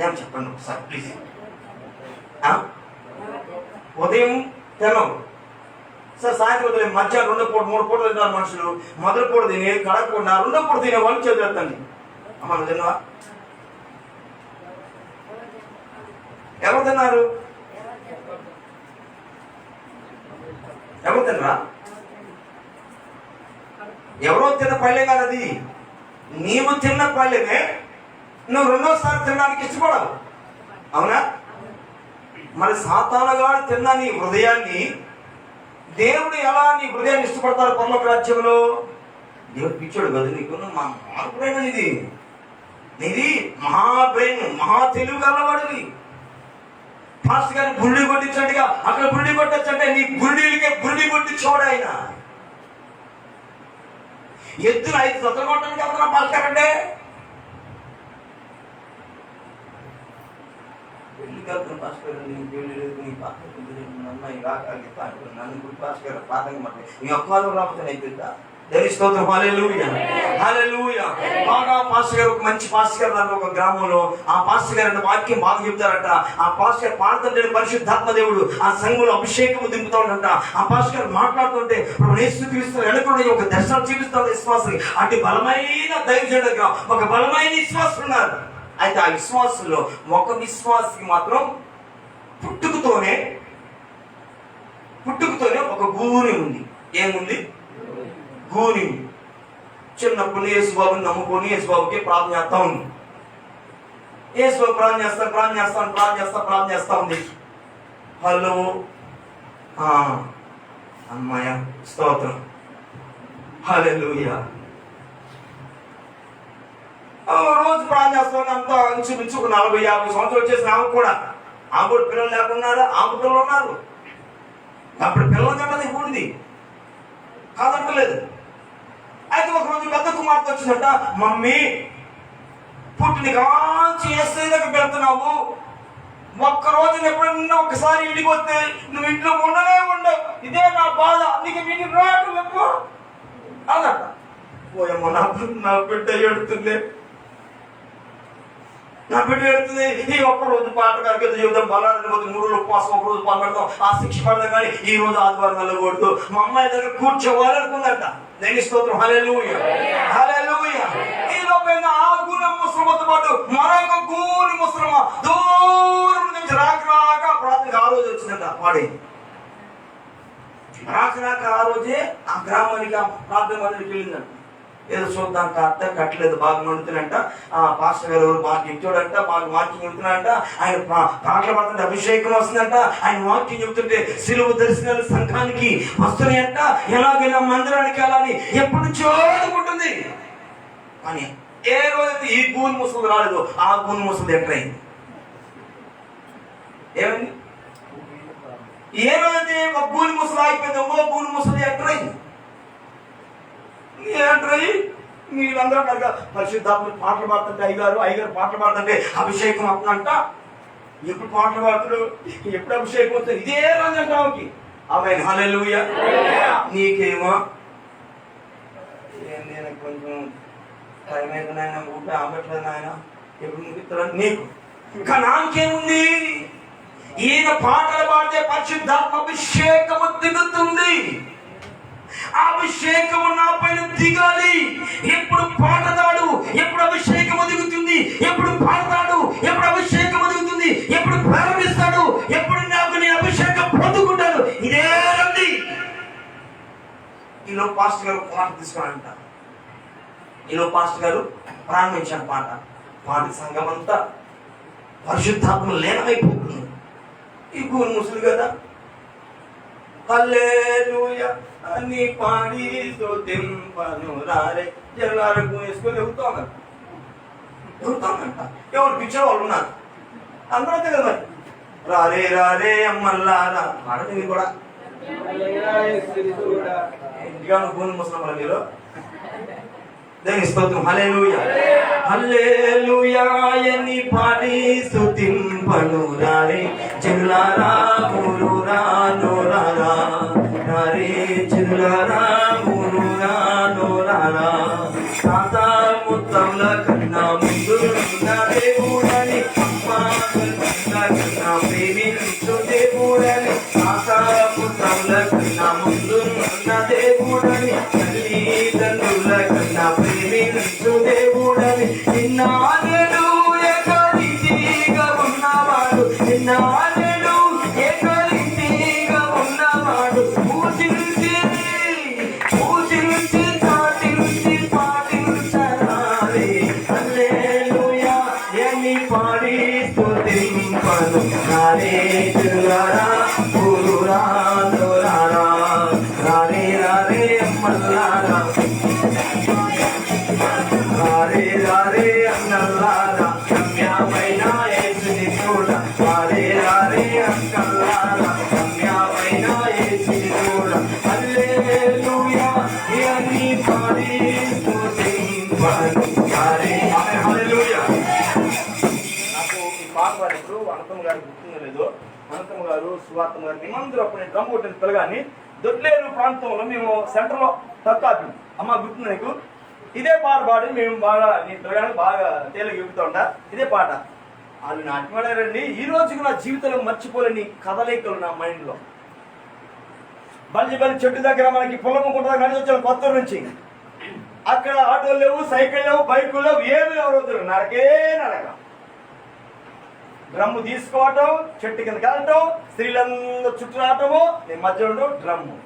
ఏం చెప్పండి ఒకసారి ప్లీజ్. ఉదయం తినం సార్, సాయంత్రం ఉదయం మధ్యాహ్నం 2 పూట 3 పూటలు తిన్నారు మనుషులు. మొదటి పూట తిని కడగకుండా 2వ పూట తినే వాళ్ళు చదువుతాండి. అమ్మ తిన్నావా? ఎవరు తిన్నారు? ఎవరు తినరా? ఎవరో తిన్న పళ్ళే కాదు అది, నీవు తిన్న పళ్ళేనే నువ్వు 2వసారి తినడానికి ఇష్టపడవు, అవునా? మరి సాతానుగాడు తిన్న నీ హృదయాన్ని దేవుడు ఎలా నీ హృదయాన్ని ఇష్టపడతారు పరలోక రాజ్యంలో? దేవుడు పిచ్చాడు కదా నీకు, మా బ్రెయిన్ నీది మహా బ్రెయిన్, మహా తెలివి గలవాడివి. పాస్టర్ గారిని బుల్లి కొట్టించండిగా, అక్కడ బుల్లి కొట్టచ్చంటే నీ బుల్లీలకే బుల్లి కొట్టించోడు ఆయన. ఎద్దులు 5 జతలు కొట్టడానికి వెళ్తున్నా పాస్టర్ అంటే పెళ్లికి వెళ్తున్న పాస్టర్ గారు నీ పెళ్లి లేదు, నీ పాత్ర అమ్మాయి నన్ను గుడి పాస్టర్ గారు పాతంగా మాట నీ ఒక్కలు రాకపోతే అయిపోయిందా? స్తోత్రం, హల్లెలూయా హల్లెలూయా. బాగా పాస్టర్ గారు, ఒక మంచి పాస్టర్ గారు దాంట్లో ఒక గ్రామంలో ఆ పాస్టర్ గారు అంటే వాక్యం బాగా చెప్తారట. ఆ పాస్టర్ గారు పాడుతుంటే పరిశుద్ధాత్మ దేవుడు ఆ సంఘంలో అభిషేకం దింపుతా ఉంట. ఆ పాస్టర్ గారు మాట్లాడుతుంటే యేసుక్రీస్తు వెనక ఒక దర్శనం చూపిస్తారు విశ్వాసం. అటు బలమైన దైవజనుడుగా ఒక బలమైన విశ్వాసం ఉన్నారు. అయితే ఆ విశ్వాసంలో ఒక విశ్వాసకి మాత్రం పుట్టుకతోనే ఒక గూని ఉంది. ఏముంది? గూని. చిన్నప్పుడు యేసుబాబుని నమ్ముకొని యేసుబాబుకి ప్రార్థన చేస్తా ఉంది. యేసుబాబు ప్రార్థన చేస్తా ఉంది. హలో అమ్మాయ స్తోత్రం, హల్లెలూయా. రోజు ప్రార్థన చేస్తామని అంతా ఇంచుమించు 40-50 సంవత్సరాలు వచ్చేసిన ఆమె కూడా పిల్లలు లేకున్నారా? ఆమె పిల్లలు ఉన్నారు. అప్పుడు పిల్లల కట్టది కూడింది కాదంటలేదు. అయితే ఒక రోజు పెద్ద కుమార్తె వచ్చిందట, మమ్మీ పుట్టిన కాంచి ఎస్ఐ దగ్గర పెడుతున్నావు, ఒక్కరోజు ఎప్పుడన్నా ఒకసారి ఇంటికి వస్తే నువ్వు ఇంట్లో ఉండవు, ఇదే నా బాధ, అందుకే మీకు రాడు ఎప్పుడు అదట. పోయేమో నా బిడ్డ ఎడుతుంది, ఈ ఒక్కరోజు పాట గారికి జీవితం బలాన్ని 3 రోజులు ఉపవాసం, 1 రోజు పాల్పడతాం, ఆ శిక్ష పడతాం. కానీ ఈ రోజు ఆదివారం వెళ్ళకూడదు. మా అమ్మాయి దగ్గర కూర్చోవాలనుకుందట. దేని స్తోత్రం, హల్లెలూయా హల్లెలూయా. ఈ లోపల ఆ గూని ముస్లింతో పాటు మరొక గూని ముస్లిం దూరం నుంచి రాక ప్రార్థనకి ఆ రోజు వచ్చిందట. పాడే రాక ఆ రోజే ఆ గ్రామానికి ఆ ప్రార్థన మందిరికి వెళ్ళిందంట. ఏదో చూద్దాం అత్త కట్టలేదు, బాగా నడుతున్నంట. ఆ పాస్టర్ గారు బాగా చెప్తాడంట, బాగా వాక్యం చెబుతున్నాడంట. ఆయన పాటలు పడుతుంటే అభిషేకం వస్తుందంట. ఆయన వాక్యం చెబుతుంటే సిలువ దర్శనాలు సంఘానికి వస్తున్నాయంట. ఎలాగైనా మందిరానికి వెళ్ళాలని ఎప్పటి నుంచో అనుకుంటుంది. అని ఏ రోజైతే ఈ గూని ముసలు రాలేదు, ఆ గూని ముసలు ఎంటర్ అయింది. ఏమైంది? ఏ రోజైతే ఒక గూని ముసలు ఆగిపోయింది, ఇంకో గూని ముసలు ఎంటర్ అయింది. ఏంటది? మీరందరూ కనుక పరిశుద్ధాత్మ పాటలు పాడుతుంటే అయ్యగారు పాటలు పాడుతుంటే అభిషేకం అవుతుందంట. ఎప్పుడు పాటలు పాడుతాడు, ఎప్పుడు అభిషేకం అవుతుంది, ఇదే రోజు అంట ఆమెకి. ఆమె హల్లెలూయా. నీకేమో నేను కొంచెం టైం అయితే నాయన ఊపిరి ఆగట్లేదు నాయన, ఎప్పుడు ముగిస్తారని నీకు. కానీ ఆమెకేముంది? ఈయన పాటలు పాడితే పరిశుద్ధాత్మ అభిషేకము దిగుతుంది. అభిషేకము నా పైన దిగాలి. ఎప్పుడు పాడతాడు, ఎప్పుడు అభిషేకము దిగుతుంది, ఎప్పుడు పాడతాడు, ఎప్పుడు అభిషేకము దిగుతుంది, ఎప్పుడు ప్రారంభిస్తాడు, ఎప్పుడు నాకు నేను అభిషేకం పొందుకుంటాను. ఇదే రండి. ఈలో పాస్టర్ గారు పాట తీసుకోవాలంట. ఈలో పాస్టర్ గారు ప్రారంభించాను పాట సంఘం అంతా పరిశుద్ధాత్మ లీనమైపోతుంది. ఈ గూని ముసలి కదా, హల్లెలూయా అని పాడి స్తుతింపను రారే జనాలకు వేసుకొని ఎగుతామంట. ఎవరు పిచ్చర్ వాళ్ళు ఉన్నారు, అందరూ అంతే కదా. మరి రారే రారే అమ్మల్లారా పాడని కూడా ఇంటిగా గూని ముసలి మీరు దేవుని స్తోత్రం. హల్లెలూయా హల్లెలూయా అని పాడి స్తుతింపను రారే జనులారా ఊరురా నోరారా రారే జనులారా ఊరురా నోరారా. తాత ముత్తముల కన్నా ముందు నా దేవుడని, అమ్మ కన్నా ప్రేమించు దేవుడని. తాత ముత్తముల కన్నా ముందు నా దేవుడని, తల్లిదండ్రుల కన్నా ప్రేమించు దేవుడని. నిన్నాడు ఏకరీతిగా ఉన్నవాడు, నిన్నాడు ఏకరీతిగా ఉన్నవాడు. పూజించి చాటించి పాటించరారే హల్లెలూయా అని పాడి స్తుతింపను రారే జనులారా ఊరురా నోరారా రారే రారే అమ్మల్లారా రారే రారే అన్నల్లారా రమ్యమైన యేసుని చూడ రారే రారే అక్కల్లారా రమ్యమైన యేసుని చూడ. హల్లెలూయా అని పాడి స్తుతింపను రారే. ఆమె హల్లెలూయా. నాకు ఈ పాట పాడినప్పుడు అనంతమ్మ గారు గుర్తుందో లేదో, అనంతమ్మ గారు సువార్తమ్మ గారు మేమందరూ అప్పుడు నేను డ్రమ్ కొట్టిన పిల్లగాని దొడ్లేరు ప్రాంతంలో మేము సెంటర్లో తక్కువ అమ్మ గుర్తుంది నీకు? ఇదే పాట పాడి మేము బాగా నీ పిల్లగానికి బాగా తేలిక చెబుతూ ఉంటా. ఇదే పాట వాళ్ళు నాటివాడారండి. ఈ రోజుకి నా జీవితంలో మర్చిపోలేని కదలికలు నా మైండ్లో. బల్లి చెట్టు దగ్గర మనకి పొలం కుంట నడిచి వచ్చాను కొత్త నుంచి. అక్కడ ఆటోలు లేవు, సైకిల్ లేవు, బైకులు లేవు, ఏమి లేవు. రోజులు నడకే నడక. డ్రమ్ము తీసుకోవటం, చెట్టు కిందకి వెళ్ళటం, స్త్రీలందరూ చుట్టూ రావటము, నేను మధ్యలో డ్రమ్ము.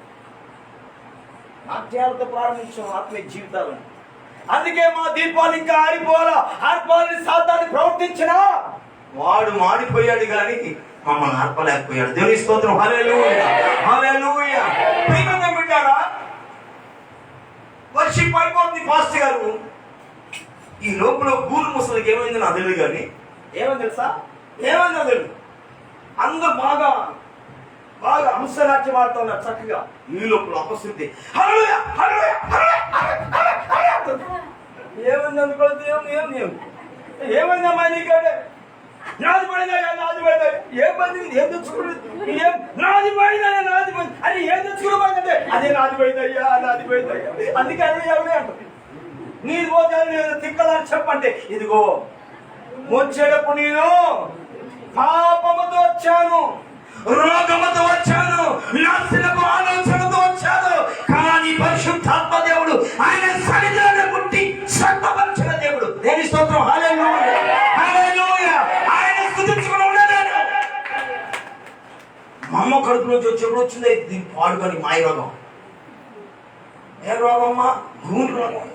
నాట్యాలతో ప్రారంభించాం ఆత్మీయ జీవితాలను. అందుకే మా దీపాలు ఇంకా ఆరిపోవాలని సాతాను ప్రవర్తించిన వాడు మాడిపోయాడు కానీ మమ్మల్ని ఆర్పలేకపోయాడు. దేవుని స్తోత్రం. హల్లెలూయా హల్లెలూయా. ప్రియమైన బిడ్డారా, వర్షం పడిపోతుంది పాస్టర్ గారు. ఈ లోపల గూరు ముసలికి ఏమైంది నాకు తెలియదు కానీ ఏమైంది తెలుసా? ఏమైందో తెలియదు. అందరూ బాగా బాగా అంశరాజ్యం ఆడుతూ ఉన్నారు చక్కగా. ఈ లోపల అపశృతి ఏమైంది అనుకోలేదు. ఏమైందమ్మా నీకంటే నాది పడిందా ఏం పడింది, ఏం తెచ్చుకోలేదు, నాది పడిందా అని ఏం తెచ్చుకోమంటే అదే నాది పోయిందయ్యా. అందుకే అదే ఎవడే అంటారు. నీది పోతే తిక్కలని చెప్పంటే ఇదిగో వచ్చేటప్పుడు నేను పాపముతో వచ్చాను, రోగముతో వచ్చాను, నాశనపు ఆలోచనతో వచ్చాను. కానీ పరిశుద్ధాత్మ దేవుడు ఆయన సన్నిధిలో పుట్టి స్వస్థపరిచిన దేవుడు. దేని స్తోత్రం. హల్లెలూయా హల్లెలూయా. ఆయన స్తుతించుకుని ఉండలేను. మా అమ్మ కడుపు నుంచి వచ్చి ఎప్పుడు వచ్చింది దీని పాడు కానీ మాయరోగం. ఏ రోగమ్మా? గూని రోగం.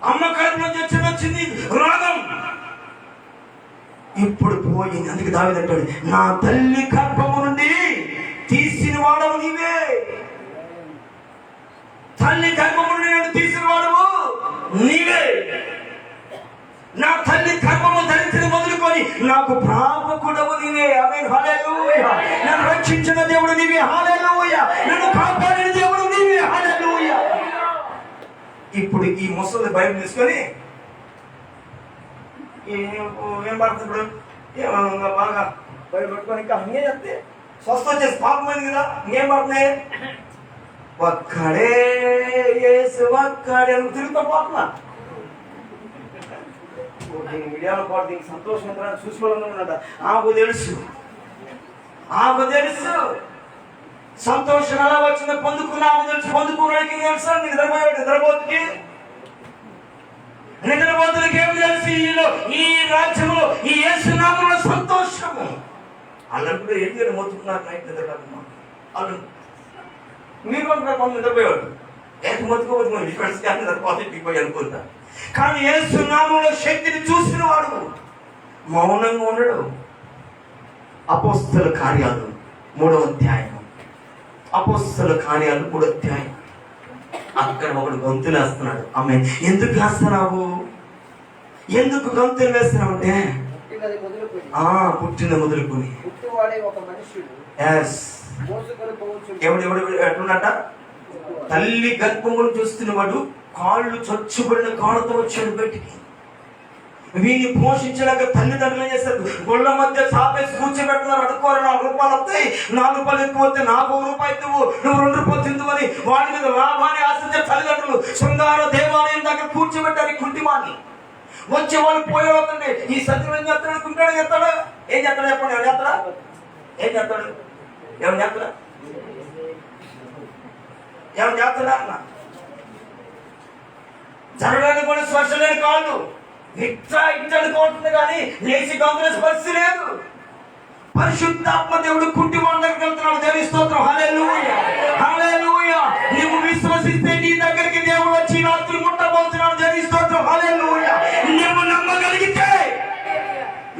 అమ్మ కడుపులో వచ్చింది రోగం. ఇప్పుడు పోయింది. అందుకే దావీదు అంటాడు, నా తల్లి గర్భము నుండి తీసిన వాడవు నీవే. తల్లి గర్భము నుండి నేను తీసిన వాడవు నీవే. నా తల్లి గర్భము ధరించిన మొదలుకొని నాకు ప్రాపకుడవు నీవే. ఆమేన్, హల్లెలూయా. నన్ను రక్షించిన దేవుడు నీవే, హల్లెలూయా. నన్ను కాపాడిన దేవుడు నీవే, హల్లెలూయా. ఇప్పుడు ఈ ముసలి బైబిల్ తీసుకొని ఏం పడుతుంది? ఇప్పుడు బాగా బయట పెట్టుకొని ఇంకా ఇంకే చెప్తే స్వస్థ వచ్చేసి పాపమైంది కదా, ఇంకేం పడుతున్నాయి? ఒక్కడే యేసు ఒక్కడే తిరుగుతా పోతున్నా. మీడియాలో పాటు దీనికి సంతోషం చూసుకోవాలన్నమాట. ఆమెకు తెలుసు సంతోషం ఎలా వచ్చిందో పొందుకున్నా తెలుసు. పొందుకున్నాడికి తెలుసు. నిద్రపోతుకి ఏం తెలుసు? ఈ రాజ్యంలో ఈ యేసు నామములో సంతోషము. వాళ్ళంటే ఏం చేయడం మొత్తుకున్నారు నైట్ నిద్రపోతున్నా. వాళ్ళు మీరు కొంత నిద్రపోయేవాడు. ఏది మొత్తుకోవచ్చు నిద్రపోతే ఇంటికి అనుకుంటా. కానీ యేసు నామములో శక్తిని చూసిన వాడు మౌనంగా ఉండడు. అపోస్తల కార్యాలు 3వ అధ్యాయం. అపోస్తల కార్యాలు 3వ అధ్యాయం. అక్కడ ఒకడు గొంతులు వేస్తున్నాడు. ఆమె ఎందుకు వేస్తున్నావు? ఎందుకు గొంతులు వేస్తున్నావు అంటే పుట్టిన మొదలుకొని ఎవడు ఎట్లున్నట? తల్లి గర్భమును చూస్తున్నవాడు కాళ్ళు చచ్చుబడిన కాళ్ళతో వచ్చాడు బయటికి. వీడిని పోషించలేక తల్లిదండ్రులు చేస్తారు. గొళ్ళ మధ్య చాపేసి కూర్చోబెట్టున్నారు. అడుకోరు 4 రూపాయలు వస్తాయి. 4 రూపాయలు ఎక్కువ వస్తే నాకు 1 రూపాయి ఇవ్వు, నువ్వు 2 రూపాయలు తిందు అని వాడి మీద లాభాన్ని ఆశించే తల్లిదండ్రులు శృంగార దేవాలయం దగ్గర కూర్చోబెట్టారు. కుంటిమాన్ని వచ్చే వాళ్ళు పోయేవాళ్ళండి. ఈ సత్యం ఏం చేస్తాడు? కుంటాడు చేస్తాడు. ఏం చేస్తాడు చెప్పండి? ఏం చేస్తాడా? ఏం చేస్తాడు? ఏమని చేస్తాడా అన్న? జరగడానికి కూడా స్పర్శ లేని కాళ్ళు ఇట్లా కోరుతుంది కానీ లేచి కాంగ్రెస్ పరిస్థితి లేదు. పరిశుద్ధాత్మ దేవుడు కుంటి వాళ్ళ దగ్గరికి వెళ్తున్నాడు. దేని స్తోత్రం, హల్లెలూయా, హల్లెలూయా. నువ్వు విశ్వసిస్తే నీ దగ్గరికి దేవుడు వచ్చి రాత్రి ముట్టబోతున్నాడు. దేని స్తోత్రం, హల్లెలూయా. నువ్వు నమ్మగలిగితే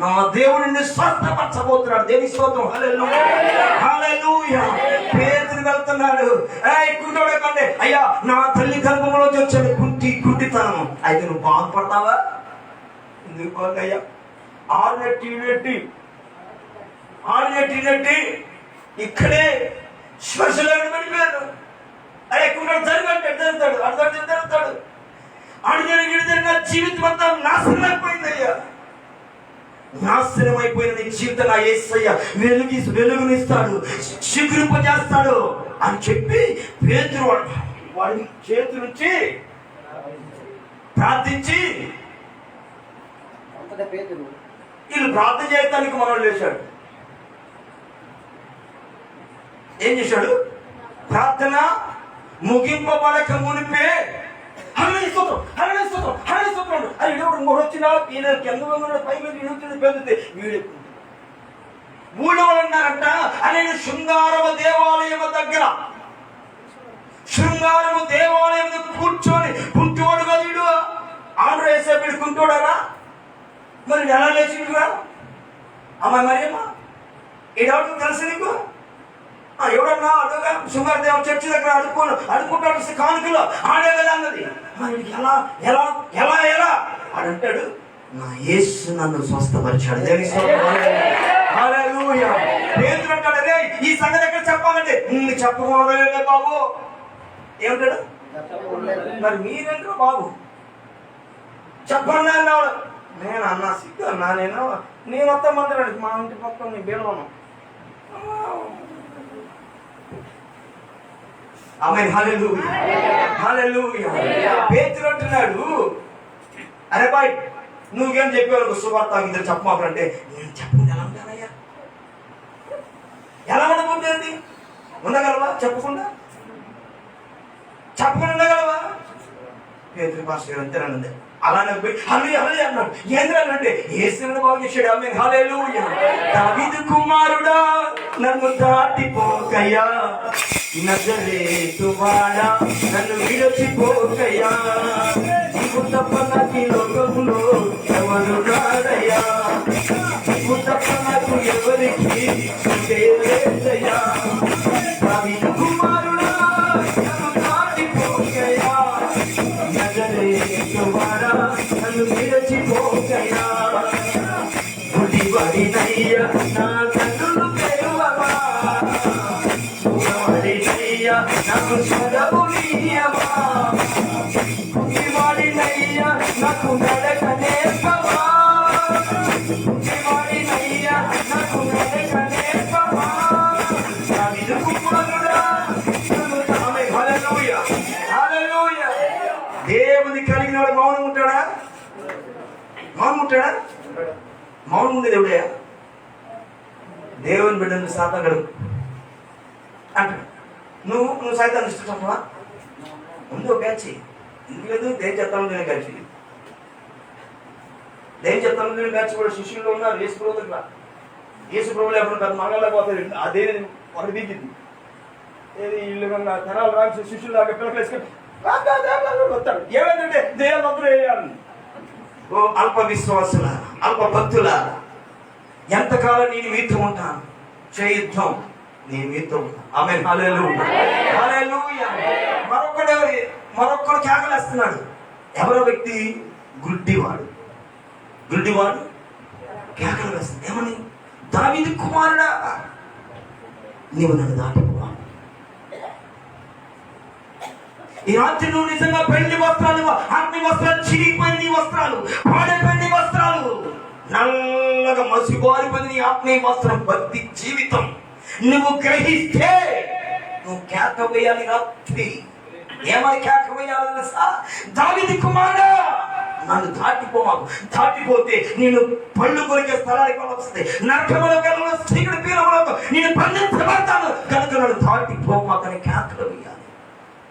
నా దేవుడిని స్వస్థపరచబోతున్నాడు. దేని స్తోత్రం, హల్లెలూయా, హల్లెలూయా. పేతురు వెళ్తున్నాడు. కుంటోడే కంటే అయ్యా నా తల్లి గర్భంలోకి వచ్చాడు కుంటితనం. అయితే నువ్వు బాధపడతావా? ఎందుకు అయ్యా? ఆరునెట్టి ఇక్కడే శ్వాసలోకి పడిపోయాడు. కుంటాడు జరుగుతాడు జరుగుతాడు. అడిగిన నా జీవితం అంతా నాశనం అయిపోయింది అయ్యా. నాశనం అయిపోయిన నీ జీవితం నా యేసయ్య వెలుగునిస్తాడు, చిగురింపజేస్తాడు అని చెప్పి పేతురు వాడి చేతి నుంచి ప్రార్థించి వీళ్ళు ప్రార్థన చేయడానికి మనోడు లేచాడు. ఏం చేశాడు? ప్రార్థన ముగింపబడక మునిపే ఊడవలన్నారంట. ఆయన శృంగారము దేవాలయము దగ్గర కూర్చొని కుంటోడు కదా వీడు. ఆర్డర్ వేసే వీడు కుంటోడారా? మరి ఎలా లేచిండురా? అమ్మాయి మరియమ్మ ఈడెవరికి తెలుసు నీకు? ఎవడన్నా అడుగుగా శృంగార దేవ చర్చి దగ్గర అడుక్కుంటాడు కానుకలు ఆడే కదా అన్నది. ఎలా ఎలా ఎలా ఎలా ఆడంటాడు, నా యేసు నన్ను స్వస్థపరిచాడు. పేతురు అంటాడు, అరే ఈ సంగతి ఎక్కడ చెప్పాలంటే చెప్పకూడదు బాబు. ఏమంటాడు? మరి మీరేంటారు బాబు చెప్పండి అన్నాడు. నేను అన్నా సిగ్గు అన్నా, నేను మొత్తం మందిరాడు మా ఇంటి పక్కన నీ బీడవను. ఆమేన్, హల్లెలూయా, హల్లెలూయా. పేతురు అంటున్నాడు, అరే బాయ్ నువ్వేం చెప్పేవారు సువార్త ఇద్దరు చెప్పమాకంటే నేను చెప్పకుండా ఎలా ఉంటానయ్యా? ఎలా ఉండకుంటుంది? ఉండగలవా? చెప్పకుండా ఉండగలవా? పేతురు పాస్టర్ గారు అంతేనండి. అలానే పోయి హల్లెలూయా హల్లెలూయా అన్నాడు. ఏంటంటే యేసుని బాగు చేశాడు. ఆమేన్, హల్లెలూయా. దావీదు కుమారుడా నన్ను దాటిపోకయ్యా, నజరేతువాడా నన్ను విడిచిపోకయ్యా, నీవు తప్ప నాకు ఈ లోకములో ఎవరు రారయ్యా, నీవు తప్ప నాకు ఎవరికి లేదయ్యా. దావీదు కుమారుడా నన్ను దాటిపోకయ్యా, నజరేతువాడా నన్ను విడిచిపోకయ్యా. గుడివాడినయ్యా నా కన్నులు తెరువవా, గుడివాడినయ్యా నాకు స్వరములీయవా, గుడివాడినయ్యా నాకు నడక నేర్పవా, గుడివాడినయ్యా నాకు నడక నేర్పవా. దావీదు కుమారుడా నన్ను తామే. హల్లెలూయా, హల్లెలూయా. దేవుని కలిగిన వాడు మౌనం ఉంటాడా? మౌనం ఉంటాడా? మౌనం ఉంది దేవుడే. దేవుని బిడ్డను సాతాగడు అంటాడు. నువ్వు సైతాన్ని ఇష్టపడవా? ముందు ఒక బ్యాచ్ ఎందుకు లేదు? దేని చెప్తాను నేను బ్యాచ్, దేని చెప్తాను నేను బ్యాచ్ కూడా శిష్యుల్లో ఉన్నారు. యేసు ప్రభుత్వ యేసు ప్రభులు ఎప్పుడు పెద్ద మంగళ పోతారు, అదే ఒకటి దిగింది. ఏది ఇల్లు కన్నా తెనాలు రాసి శిష్యులు దాకా పిల్లలు వేసుకొని వస్తాడు. ఏమైందంటే దేవుడు అందరూ వేయాలి. ఓ అల్ప విశ్వాసుల, అల్ప భక్తుల, ఎంతకాలం నేను మీతో ఉంటాను, చేయుద్ధం నేను మీతో ఉంటాను. ఆమేన్, హల్లెలూయా, హల్లెలూయా. మరొకడు కేకలేస్తున్నాడు. ఎవరో వ్యక్తి? గుడ్డివాడు. గుడ్డివాడు కేకలు వేస్తుంది. ఏమని? దావీదు కుమారుడా నీవు నన్ను దాటిపో. ఈ రాత్రి నువ్వు నిజంగా పెళ్లి వస్త్రాలు, అన్ని వస్త్రాలు, చిరిగిపోయిన నీ వస్త్రాలు, పాడైపోయిన నీ వస్త్రాలు, నల్లగా మసిబారిపోయిన నీ ఆత్మీయ వస్త్రం, భక్తి జీవితం నువ్వు గ్రహిస్తే నువ్వు కేక వేయాలి. రాత్రి ఏమని కేక వేయాలి తెలుసా? దావీదు కుమారుడా నన్ను దాటిపో. మాకు దాటిపోతే నేను పళ్ళు కొరికే స్థలానికి వస్తుంది, నరకములో గెలవలో చీకటి పీలములో నేను బంధించబడతాను కనుక నన్ను దాటిపో మాకని కేకలు వేయాలి.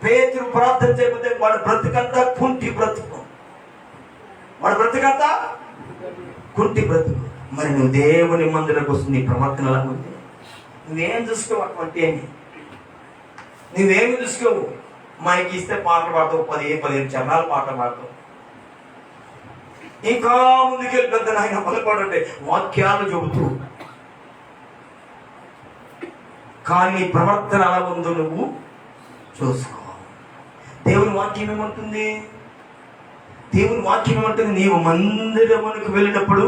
పేతురు ప్రార్థన చేయకపోతే వాడు బ్రతుకంతా కుంటి బ్రతుకు, వాడు బ్రతుకంతా కుంటి బ్రతుకు. మరి నువ్వు దేవుని మందిరకు వస్తుంది, నీ ప్రవర్తన ఎలా ఉంది? నువ్వేం చూసుకోవు అటువంటి ఏమి, నువ్వేమి చూసుకోవు. మైకి ఇస్తే పాటలు పాడతావు, 15 చరణాలు పాట పాడతావు. ఇంకా ముందుకెళ్ళి పెద్ద నాయన మొదలుపడంటే వాక్యాలు చెబుతూ, కానీ నీ ప్రవర్తన ఎలా ఉందో నువ్వు చూసుకో. దేవుని వాక్యం ఏమంటుంది? దేవుని వాక్యం ఏమంటుంది? నీవు మందిరమునికి వెళ్ళినప్పుడు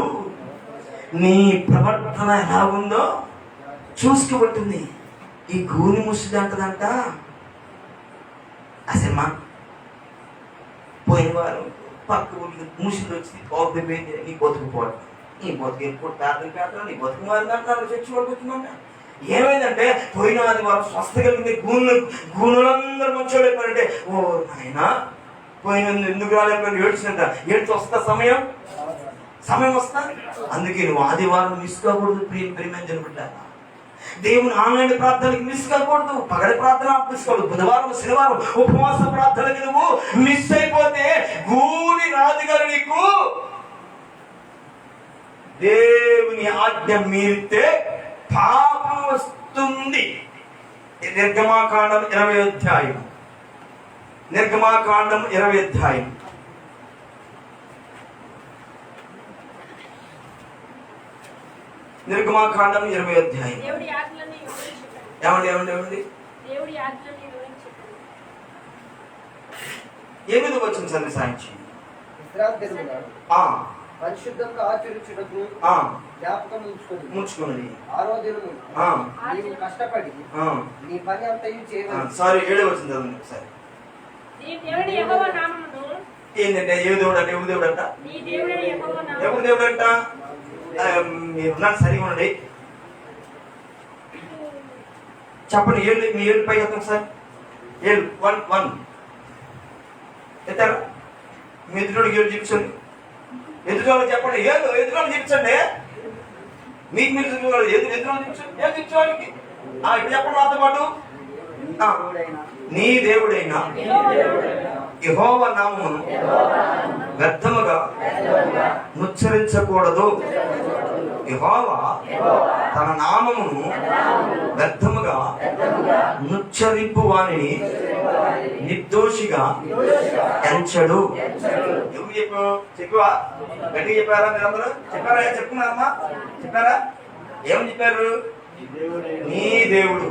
నీ ప్రవర్తన ఎలా ఉందో చూసుకోబట్టుంది. ఈ గూని ముసిది అంటదంట. అసలు పోయిన వారం పక్క ఊరికి ముసిది వచ్చి పోకపోయింది, నీ బతుకుపోవడం, నీ బతుకు ఎప్పుడు ప్రార్థన పెడతాను, నీ బతుకు మారిందంటారు. చర్చి వాళ్ళకి వచ్చిందంట. ఏమైందంటే పోయిన ఆదివారం స్వస్థ కలిగింది. గూనులందరూ మంచోళ్ళైపోయారంటే, ఓ నాయన పోయిన ఎందుకు రాలేకపోయిన ఏడ్చిందంట. ఏడ్చి వస్తా సమయం వస్తా. అందుకే నువ్వు ఆదివారం మిస్ కాకూడదు. ప్రియమైన జరుగుతా దేవుని ఆన్లైన్ ప్రార్థనకి మిస్ కాకూడదు. పగడి ప్రార్థన మిస్ కాకూడదు. బుధవారం శనివారం ఉపవాస ప్రార్థనకి నువ్వు మిస్ అయిపోతే గూని రాజుగారు నీకు దేవుని ఆజ్ఞ మీరితే పాపం వస్తుంది. నిర్గమాకాండం 20వ అధ్యాయం, నిర్గమాకాండం 20వ అధ్యాయం. నిర్గమాకాండం 20వ అధ్యాయం. ఏమండి 8వ వచనం సంది సాయించి. పరిశుద్ధంగా ఆచరించుటకు జ్ఞాపకం ఉంచుకోండి. 6వ దినము నీవు కష్టపడి నీ పని అంతయు చేయవచ్చు. సారీ 7వ వచనం చదవండి ఒకసారి. ఏంటంటే ఏ దేవుడు అంటే ఎవరు దేవుడు అంట? ఎవరు దేవుడు అంట? మీరున్నారు సరిగా ఉండండి. చెప్పండి. మీ ఏళ్ళు పై ఒకసారి 1 ఎత్తారా? మీ ఎదురుడికి ఏళ్ళు చూపించండి. ఎదురువాళ్ళు చెప్పండి. ఎదురువాళ్ళు చూపించండి. మీకు మీరు ఎదురువాళ్ళు చూపించండి. ఏం చూపించడానికి ఇప్పుడు చెప్పండి నాతో పాటు. నీ దేవుడైన యెహోవా నామమును వ్యర్థముగా ఉచ్చరించకూడదు. యెహోవా తన నామమును వ్యర్థముగా నుచ్చరింపు వానిని నిర్దోషిగా ఎంచడు. ఎవరు చెప్పవా గట్టిగా చెప్పారా? మీరందరూ చెప్పారా? చెప్పుకున్నారమ్మా? చెప్పారా? ఏమని చెప్పారు? నీ దేవుడు.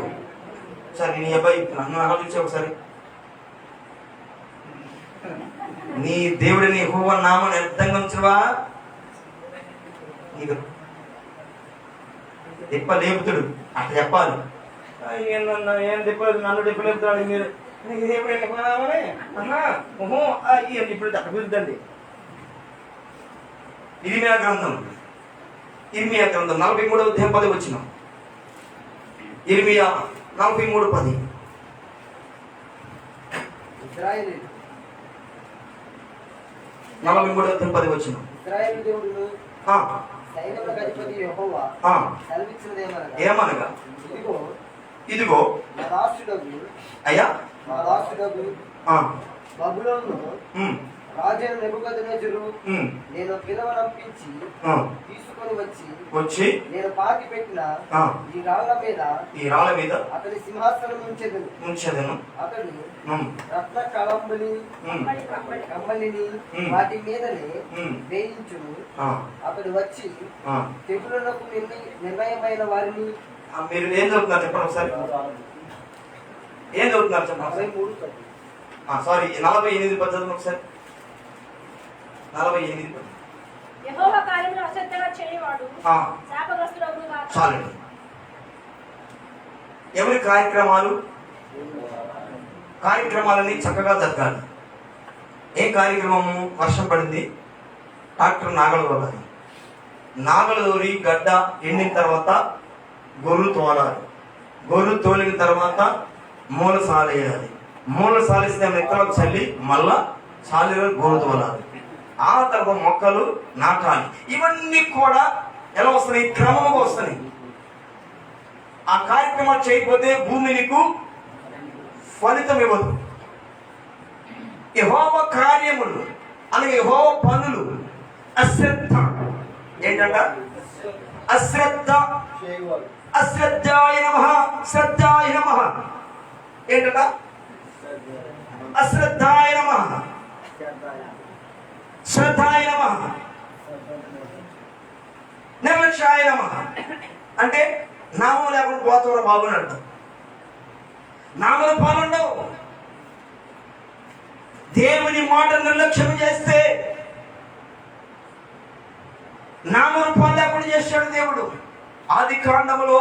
సరే నీ అబ్బాయి నన్ను ఆలోచించే ఒకసారి. నీ దేవుడిని యెహోవా నామాన్ని వ్యర్థంగా ఉంచవా? నీకు తిప్ప లేపుతుడు అట్లా చెప్పాలి. ఏం తిప్పలేదు, నన్ను తిప్పలేపుతాడు మీరు. నీకు దేవుడు ఇప్పుడు అట్లా కుదురుతండి. ఇర్మియా గ్రంథం 43వ అధ్యాయం 10 వచనం. ఇర్మియా 43:10. ఇశ్రాయేలీయులు 43వ అధ్యాయం 10 వచనం. ఇశ్రాయేలు దేవుడును సైన్యములకు అధిపతి యెహోవా సెలవిచ్చినదేమనగా, ఏమనగా ఇదిగో ఇదిగో నా దాసుడగు అయ్యా బబులోను రాజైన నెబుకద్నెజరు నేను పిలవనంపించి తీసుకొని వచ్చి నేను పాతి పెట్టిన ఈ రాళ్ల మీద అతని సింహాసనం ఉంచెదను. అతడు రత్న కమ్మలిని వాటి మీదనే వేయించును. అతడు వచ్చి తెగులునకు నిర్ణయమైన వారిని. మీరు ఏం చదువుతున్నారు చెప్పండి ఒకసారి. ఏం చదువుతున్నారు చెప్పండి. 48 పద్ధతులు ఒకసారి. 48. యెహోవా కార్యములు అశ్రద్ధగా చేయవాడు శాపగ్రస్తుడగును గాక. చాలండి. ఎవరి కార్యక్రమాలని చక్కగా జరగాలి. ఏ కార్యక్రమము? వర్షం పడింది, ట్రాక్టర్ నాగలు తోలాలి. నాగలు తోలి గడ్డ ఎండిన తర్వాత గొర్రు తోలాలి. గొర్రు తోలిన తర్వాత మూల సాలేయాలి. మూల సాలిస్తే ఎక్కడకు చల్లి మళ్ళా సాలిలో గొర్రు తోలాలి. ఆ తర్వాత మొక్కలు నాటాలి. ఇవన్నీ కూడా ఎలా వస్తున్నాయి? క్రమంగా వస్తున్నాయి. ఆ కార్యక్రమాలు చేయకపోతే భూమి నీకు ఫలితం ఇవ్వదు. యెహోవా కార్యములు అనగా యెహోవా పనులు అశ్రద్ధ. ఏంటంట? అశ్రద్ధాయ నమః. శ్రద్ధాయ నమః ఏంటంట? అశ్రద్ధాయ నమః. శ్రద్ధాయ నమః. నిర్లక్ష్యాయ నమః అంటే నామం లేకుండా పోతారు బాబుని అర్థం. నామల పాలుండవు. దేవుని మాట నిర్లక్ష్యం చేస్తే నామల పాలు లేకుండా చేశాడు దేవుడు. ఆది కాండములో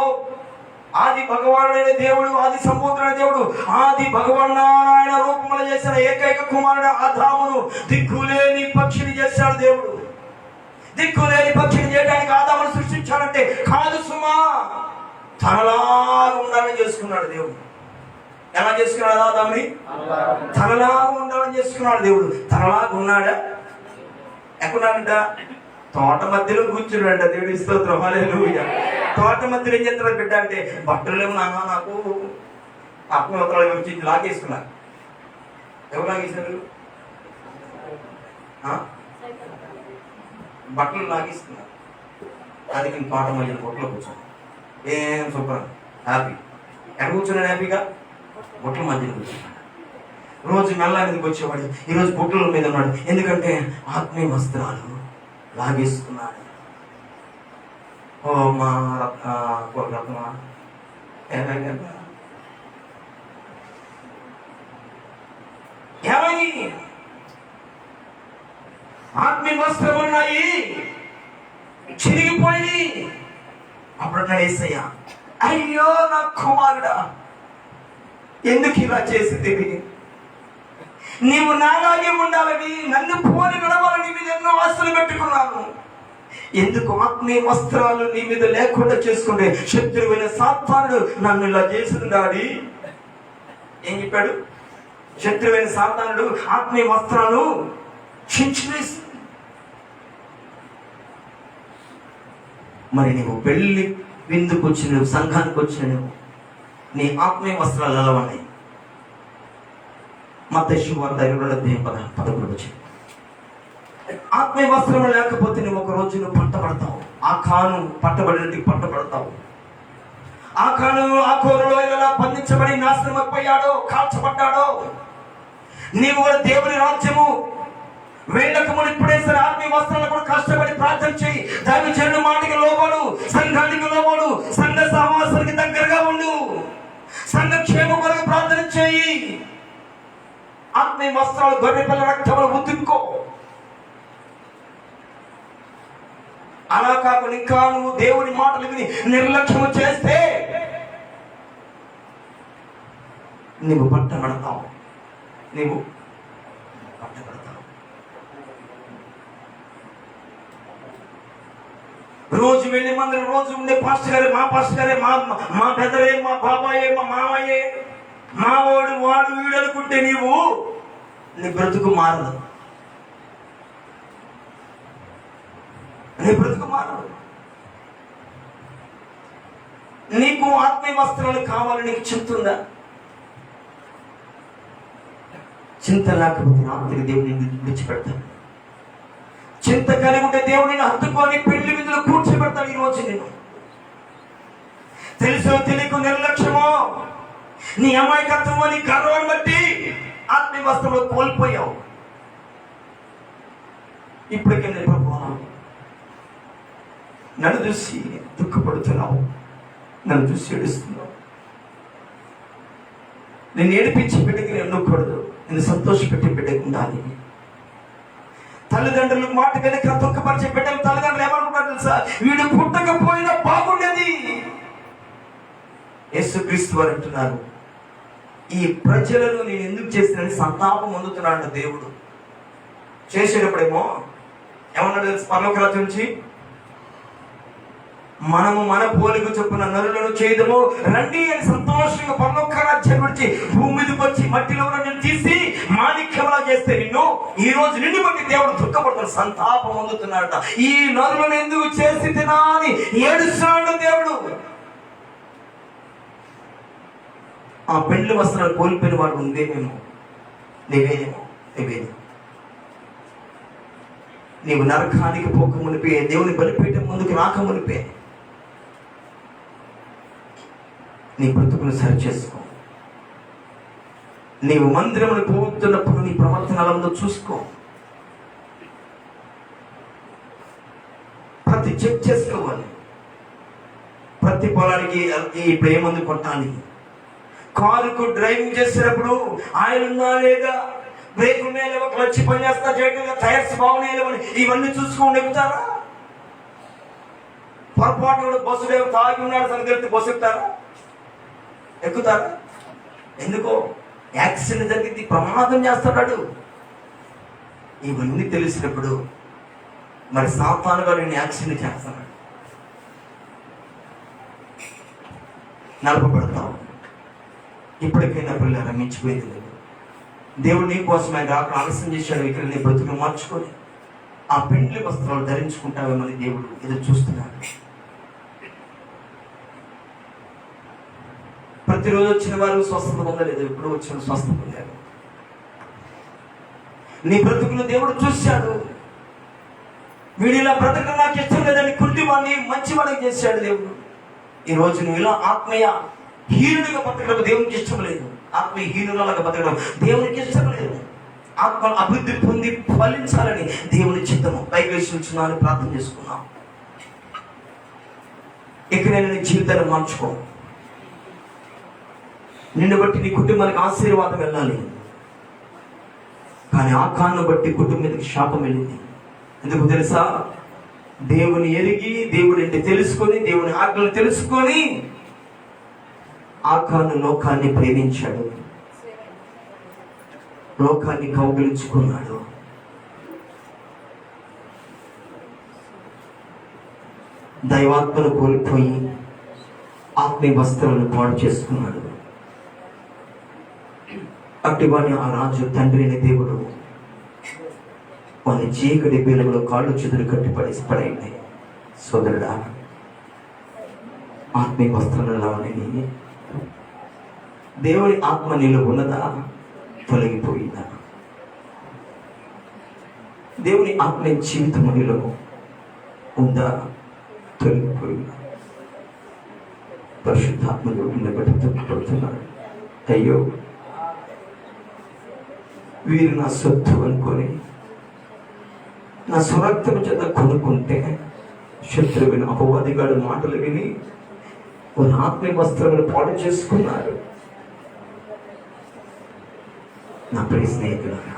ఆది భగవానుడైన దేవుడు, ఆది సంపూర్ణ దేవుడు, ఆది భగవాన్ నారాయణ రూపములు చేసిన ఏకైక కుమారుడు ఆదామును దిక్కులేని పక్షిని చేశాడు దేవుడు. దిక్కులేని పక్షిని చేయడానికి ఆదామును సృష్టించాడంటే కాదు సుమా, తనలాగా ఉండాలని చేసుకున్నాడు దేవుడు. ఎలా చేసుకున్నాడు ఆదాముని? తనలాగా ఉండాలని చేసుకున్నాడు దేవుడు. తనలాగా ఉన్నాడా? ఎక్కడున్నాడంట? తోట మధ్యలో కూర్చున్నాడంట. దేవుడి స్తోత్రం, హల్లెలూయా. తోట మధ్యలో ఏం చేస్తాడు బిడ్డ అంటే, బట్టలు లేవు నాన్న నాకు ఆత్మహత్యలు వచ్చి లాగేసుకున్నారు. ఎవరు లాగేశారు? బట్టలు లాగేసుకున్నారు. అది నేను తోట మధ్యలో బొట్టలో కూర్చోను. ఏం సూపర్ హ్యాపీ. ఎక్కడ కూర్చున్నాడు హ్యాపీగా? బొట్టల మధ్యలో కూర్చున్నాడు. రోజు మెల్ల మీదకి వచ్చేవాడు, ఈరోజు బొట్టల మీద ఉన్నాడు. ఎందుకంటే ఆత్మీయ వస్త్రాలు లాగేసుకున్నాడు. ఓ మా రత్న ఏమని ఆత్మీయ వస్త్రం ఉన్నాయి, చిరిగిపోయి. అప్పుడు అన్నాడు యేసయ్య, అయ్యో నా కుమారుడా, ఎందుకు ఇలా చేసింది? నీవు నాలాగే ఉండాలని, నన్ను పోలి నడవాలని మీద ఎన్నో ఆశలు పెట్టుకున్నాను. ఎందుకు ఆత్మీయ వస్త్రాలు నీ మీద లేకుండా చేసుకుంటే? శత్రువైన సాతానుడు నన్ను ఇలా చేస్తున్నాడు. ఏం చెప్పాడు? శత్రువైన సాతానుడు ఆత్మీయ వస్త్రాలు చించివేసి. మరి నీవు పెళ్లి విందుకు వచ్చి, నువ్వు సంఘానికి వచ్చిన నువ్వు నీ ఆత్మీయ వస్త్రాలు ఎలా ఉన్నాయి? మత్తయి సువార్త 22:11 వచ్చింది. ఆత్మీయ వస్త్రం లేకపోతే నువ్వు ఒక రోజు నువ్వు పట్టబడతావు. ఆకాను పట్టబడినట్టు పట్టబడతావు. ఆకాను ఆ కోరులో ఎలా బంధించబడి నాశనం అయిపోయాడో, కాల్చబడ్డాడో, నీవు కూడా దేవుని రాజ్యము వెళ్ళకము ఇప్పుడే సరే ఆత్మీయ వస్త్రాలు కూడా కష్టపడి ప్రార్థన చేయి. దైవ జనుల మాటకి లోబడు, సంఘానికి లోబడు, సంఘ సహవాసానికి దగ్గరగా ఉండు, సంఘ క్షేమం కొరకు ప్రార్థన చేయి. ఆత్మీయ వస్త్రాలు గొర్రె పిల్ల రక్తములు ఉతుక్కో. అలా కాకుండా ఇంకా నువ్వు దేవుని మాటలు విని నిర్లక్ష్యం చేస్తే నువ్వు పట్టబడతావు. నీవు పట్టబడతావు. రోజు వెళ్ళి మందిరం రోజు ఉండే పాస్టర్ గారే, మా పాస్టర్ గారే, మా పెద్దలే, మా బాబాయే, మా మామయ్యే, మా వాడు వీడు అనుకుంటే నీ బ్రతుకు మారదు. నీ బ్రతుకు మారదు. నీకు ఆత్మీయ వస్త్రాలు కావాలని నీకు చింతుందా? చింత లేకపోతే ఆత్మీయ దేవుడిని విడిచిపెడతాడు. చింత కలిగి ఉంటే దేవుడిని హత్తుకొని పెళ్లి విధులు కూర్చోబెడతాడు. ఈరోజు నేను తెలుసో తెలియకు నిర్లక్ష్యమో, నీ అమాయకత్వమో, నీ గర్వాన్ని బట్టి ఆత్మీయ వస్త్రంలో కోల్పోయావు. ఇప్పటికే ప్రభువా నన్ను చూసి దుఃఖపడుతున్నావు, నన్ను చూసి ఏడుస్తున్నావు. నేను ఏడిపించి బిడ్డకి నేను నొక్కూడదు, నేను సంతోషపెట్టి బిడ్డకు ఉండాలి. తల్లిదండ్రులు మాట వెనక దుఃఖపరిచే బిడ్డలు తల్లిదండ్రులు ఏమనుకుంటారు తెలుసా? వీడు పుట్టకపోయినా బాగుండేది. యేసుక్రీస్తు వారు అంటున్నారు, ఈ ప్రజలను నేను ఎందుకు చేసిన సంతాపం పొందుతున్నాడు దేవుడు. చేసేటప్పుడేమో ఏమన్నాడు తెలుసు? పరలోక రాజ్యం నుంచి మనము మన పోలిక చొప్పున నరులను చేయదము రండి అని సంతోషంగా పరలోక రాజ్యం విడిచి భూమి మీదకి వచ్చి మట్టిలో నిన్ను తీసి మాణిక్యంలా చేస్తే ఈ రోజు నిన్ను బట్టి దేవుడు దుఃఖపడుతున్నాడు, సంతాపం పొందుతున్నాడట. ఈ నరులను ఎందుకు చేసి తినా అని ఏడుస్తున్నాడు దేవుడు. ఆ పెండ్లి వస్త్రాలు కోల్పోయిన వాడు ఉందేమేమో, నీవేనేమో. నీవు నరకానికి పోక మునిపే, దేవుని బలిపీఠం ముందుకు రాక మునిపే నీ బ్రతుకును సరి చేసుకో. నీవు మందిరమును పోతున్నప్పుడు నీ ప్రవర్తనలందో చూసుకో. ప్రతి చెక్ చేసుకోవాలి. ప్రతి పొలానికి ఇప్పుడు ఏ మందు కొట్టాలి, కారుకు డ్రైవింగ్ చేసేటప్పుడు ఆయన ఉన్నా లేదా, బ్రేక్ ఉన్నాయో ఒక వచ్చి పని చేస్తా చేయడం, టైర్స్ బాగున్నాయో ఇవన్నీ చూసుకొని ఎక్కుతారా? పొరపాటు బస్సు డ్రైవర్ తాగి ఉన్నాడు సంగతి తెలిసి బస్సు ఎక్కుతారా? ఎందుకో యాక్సిడెంట్ జరిగింది, ప్రమాదం చేస్తున్నాడు. ఇవన్నీ తెలిసినప్పుడు మరి సాతానుగా నేను యాక్సిడెంట్ చేస్తున్నాడు, నలపబడతావు. ఇప్పటికైనా పిల్లలు మించిపోయింది లేదు. దేవుడు నీ కోసం ఆయన రాక ఆలస్యం చేశాడు. ఇక్కడ నీ బ్రతుకును మార్చుకొని ఆ పెండ్లి వస్త్రాలు ధరించుకుంటావేమని దేవుడు ఎదురు చూస్తున్నాడు. ప్రతిరోజు వచ్చిన వారు స్వస్థత పొందలేదు, ఎప్పుడు వచ్చిన స్వస్థత పొందారు. నీ బ్రతుకును దేవుడు చూశాడు. వీడిలా బ్రతకడం నాకు ఇష్టం లేదని కుంటివాడిని మంచివాడికి చేశాడు దేవుడు. ఈ రోజు నువ్వు ఇలా ఆత్మీయ హీనుడిగా బతకడం దేవునికి ఇష్టం లేదు. ఆత్మీయ హీనులాగా బతకడం దేవునికి ఇష్టం లేదు. ఆత్మ అభివృద్ధి పొంది ఫలించాలని దేవుని చిత్తము. పైకి ప్రార్థన చేసుకున్నాం. ఎక్కడైనా నీ జీవితాన్ని మార్చుకో. నిన్ను బట్టి నీ కుటుంబానికి ఆశీర్వాదం వెళ్ళాలి, కానీ ఆకాను బట్టి కుటుంబం మీదకి శాపం వెళ్ళింది. ఎందుకు తెలుసా? దేవుని ఎరిగి, దేవుడిని తెలుసుకొని, దేవుని ఆజ్ఞలు తెలుసుకొని ఆకాను లోకాన్ని ప్రేమించాడు, లోకాన్ని కౌగిలించుకున్నాడు. దైవాత్మను కోల్పోయి ఆత్మీయ వస్త్రాలను పాడు చేసుకున్నాడు. అట్టివాని ఆ రాజు తండ్రి అయిన దేవుడు వాని చీకటి బీలుగులో కాళ్ళు చెదురు కట్టి పడేయండి. సోదరుడా, ఆత్మీయ వస్త్రాలలో ఉన్నాయి. దేవుని ఆత్మ నీలో ఉన్నదా, తొలగిపోయిందా? దేవుని ఆత్మ జీవితం మనలో ఉందా? తొలగిపోయిందా? పరిశుద్ధాత్మలో ఉండబట్టి తొలగిపోతున్నాడు. అయ్యో, వీరు నా సొత్తు అనుకొని నా స్వరక్తం చేత కొనుక్కుంటే శత్రువుని అపవాదిగాడు మాటలు విని వారి ఆత్మీయ వస్త్రములు పాడు చేసుకున్నారు. నా ప్రియ స్నేహితులారా,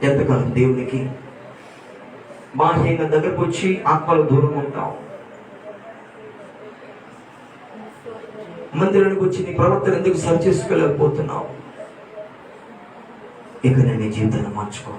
ఎంతకాలం దేవునికి బాహ్యంగా దగ్గరకు వచ్చి ఆత్మలు దూరం ఉంటాం? మందిరానికి వచ్చి నీ ప్రవర్తన ఎందుకు సరి చేసుకోలేకపోతున్నావు? ఇక నేను నీ జీవితాన్ని మార్చుకో.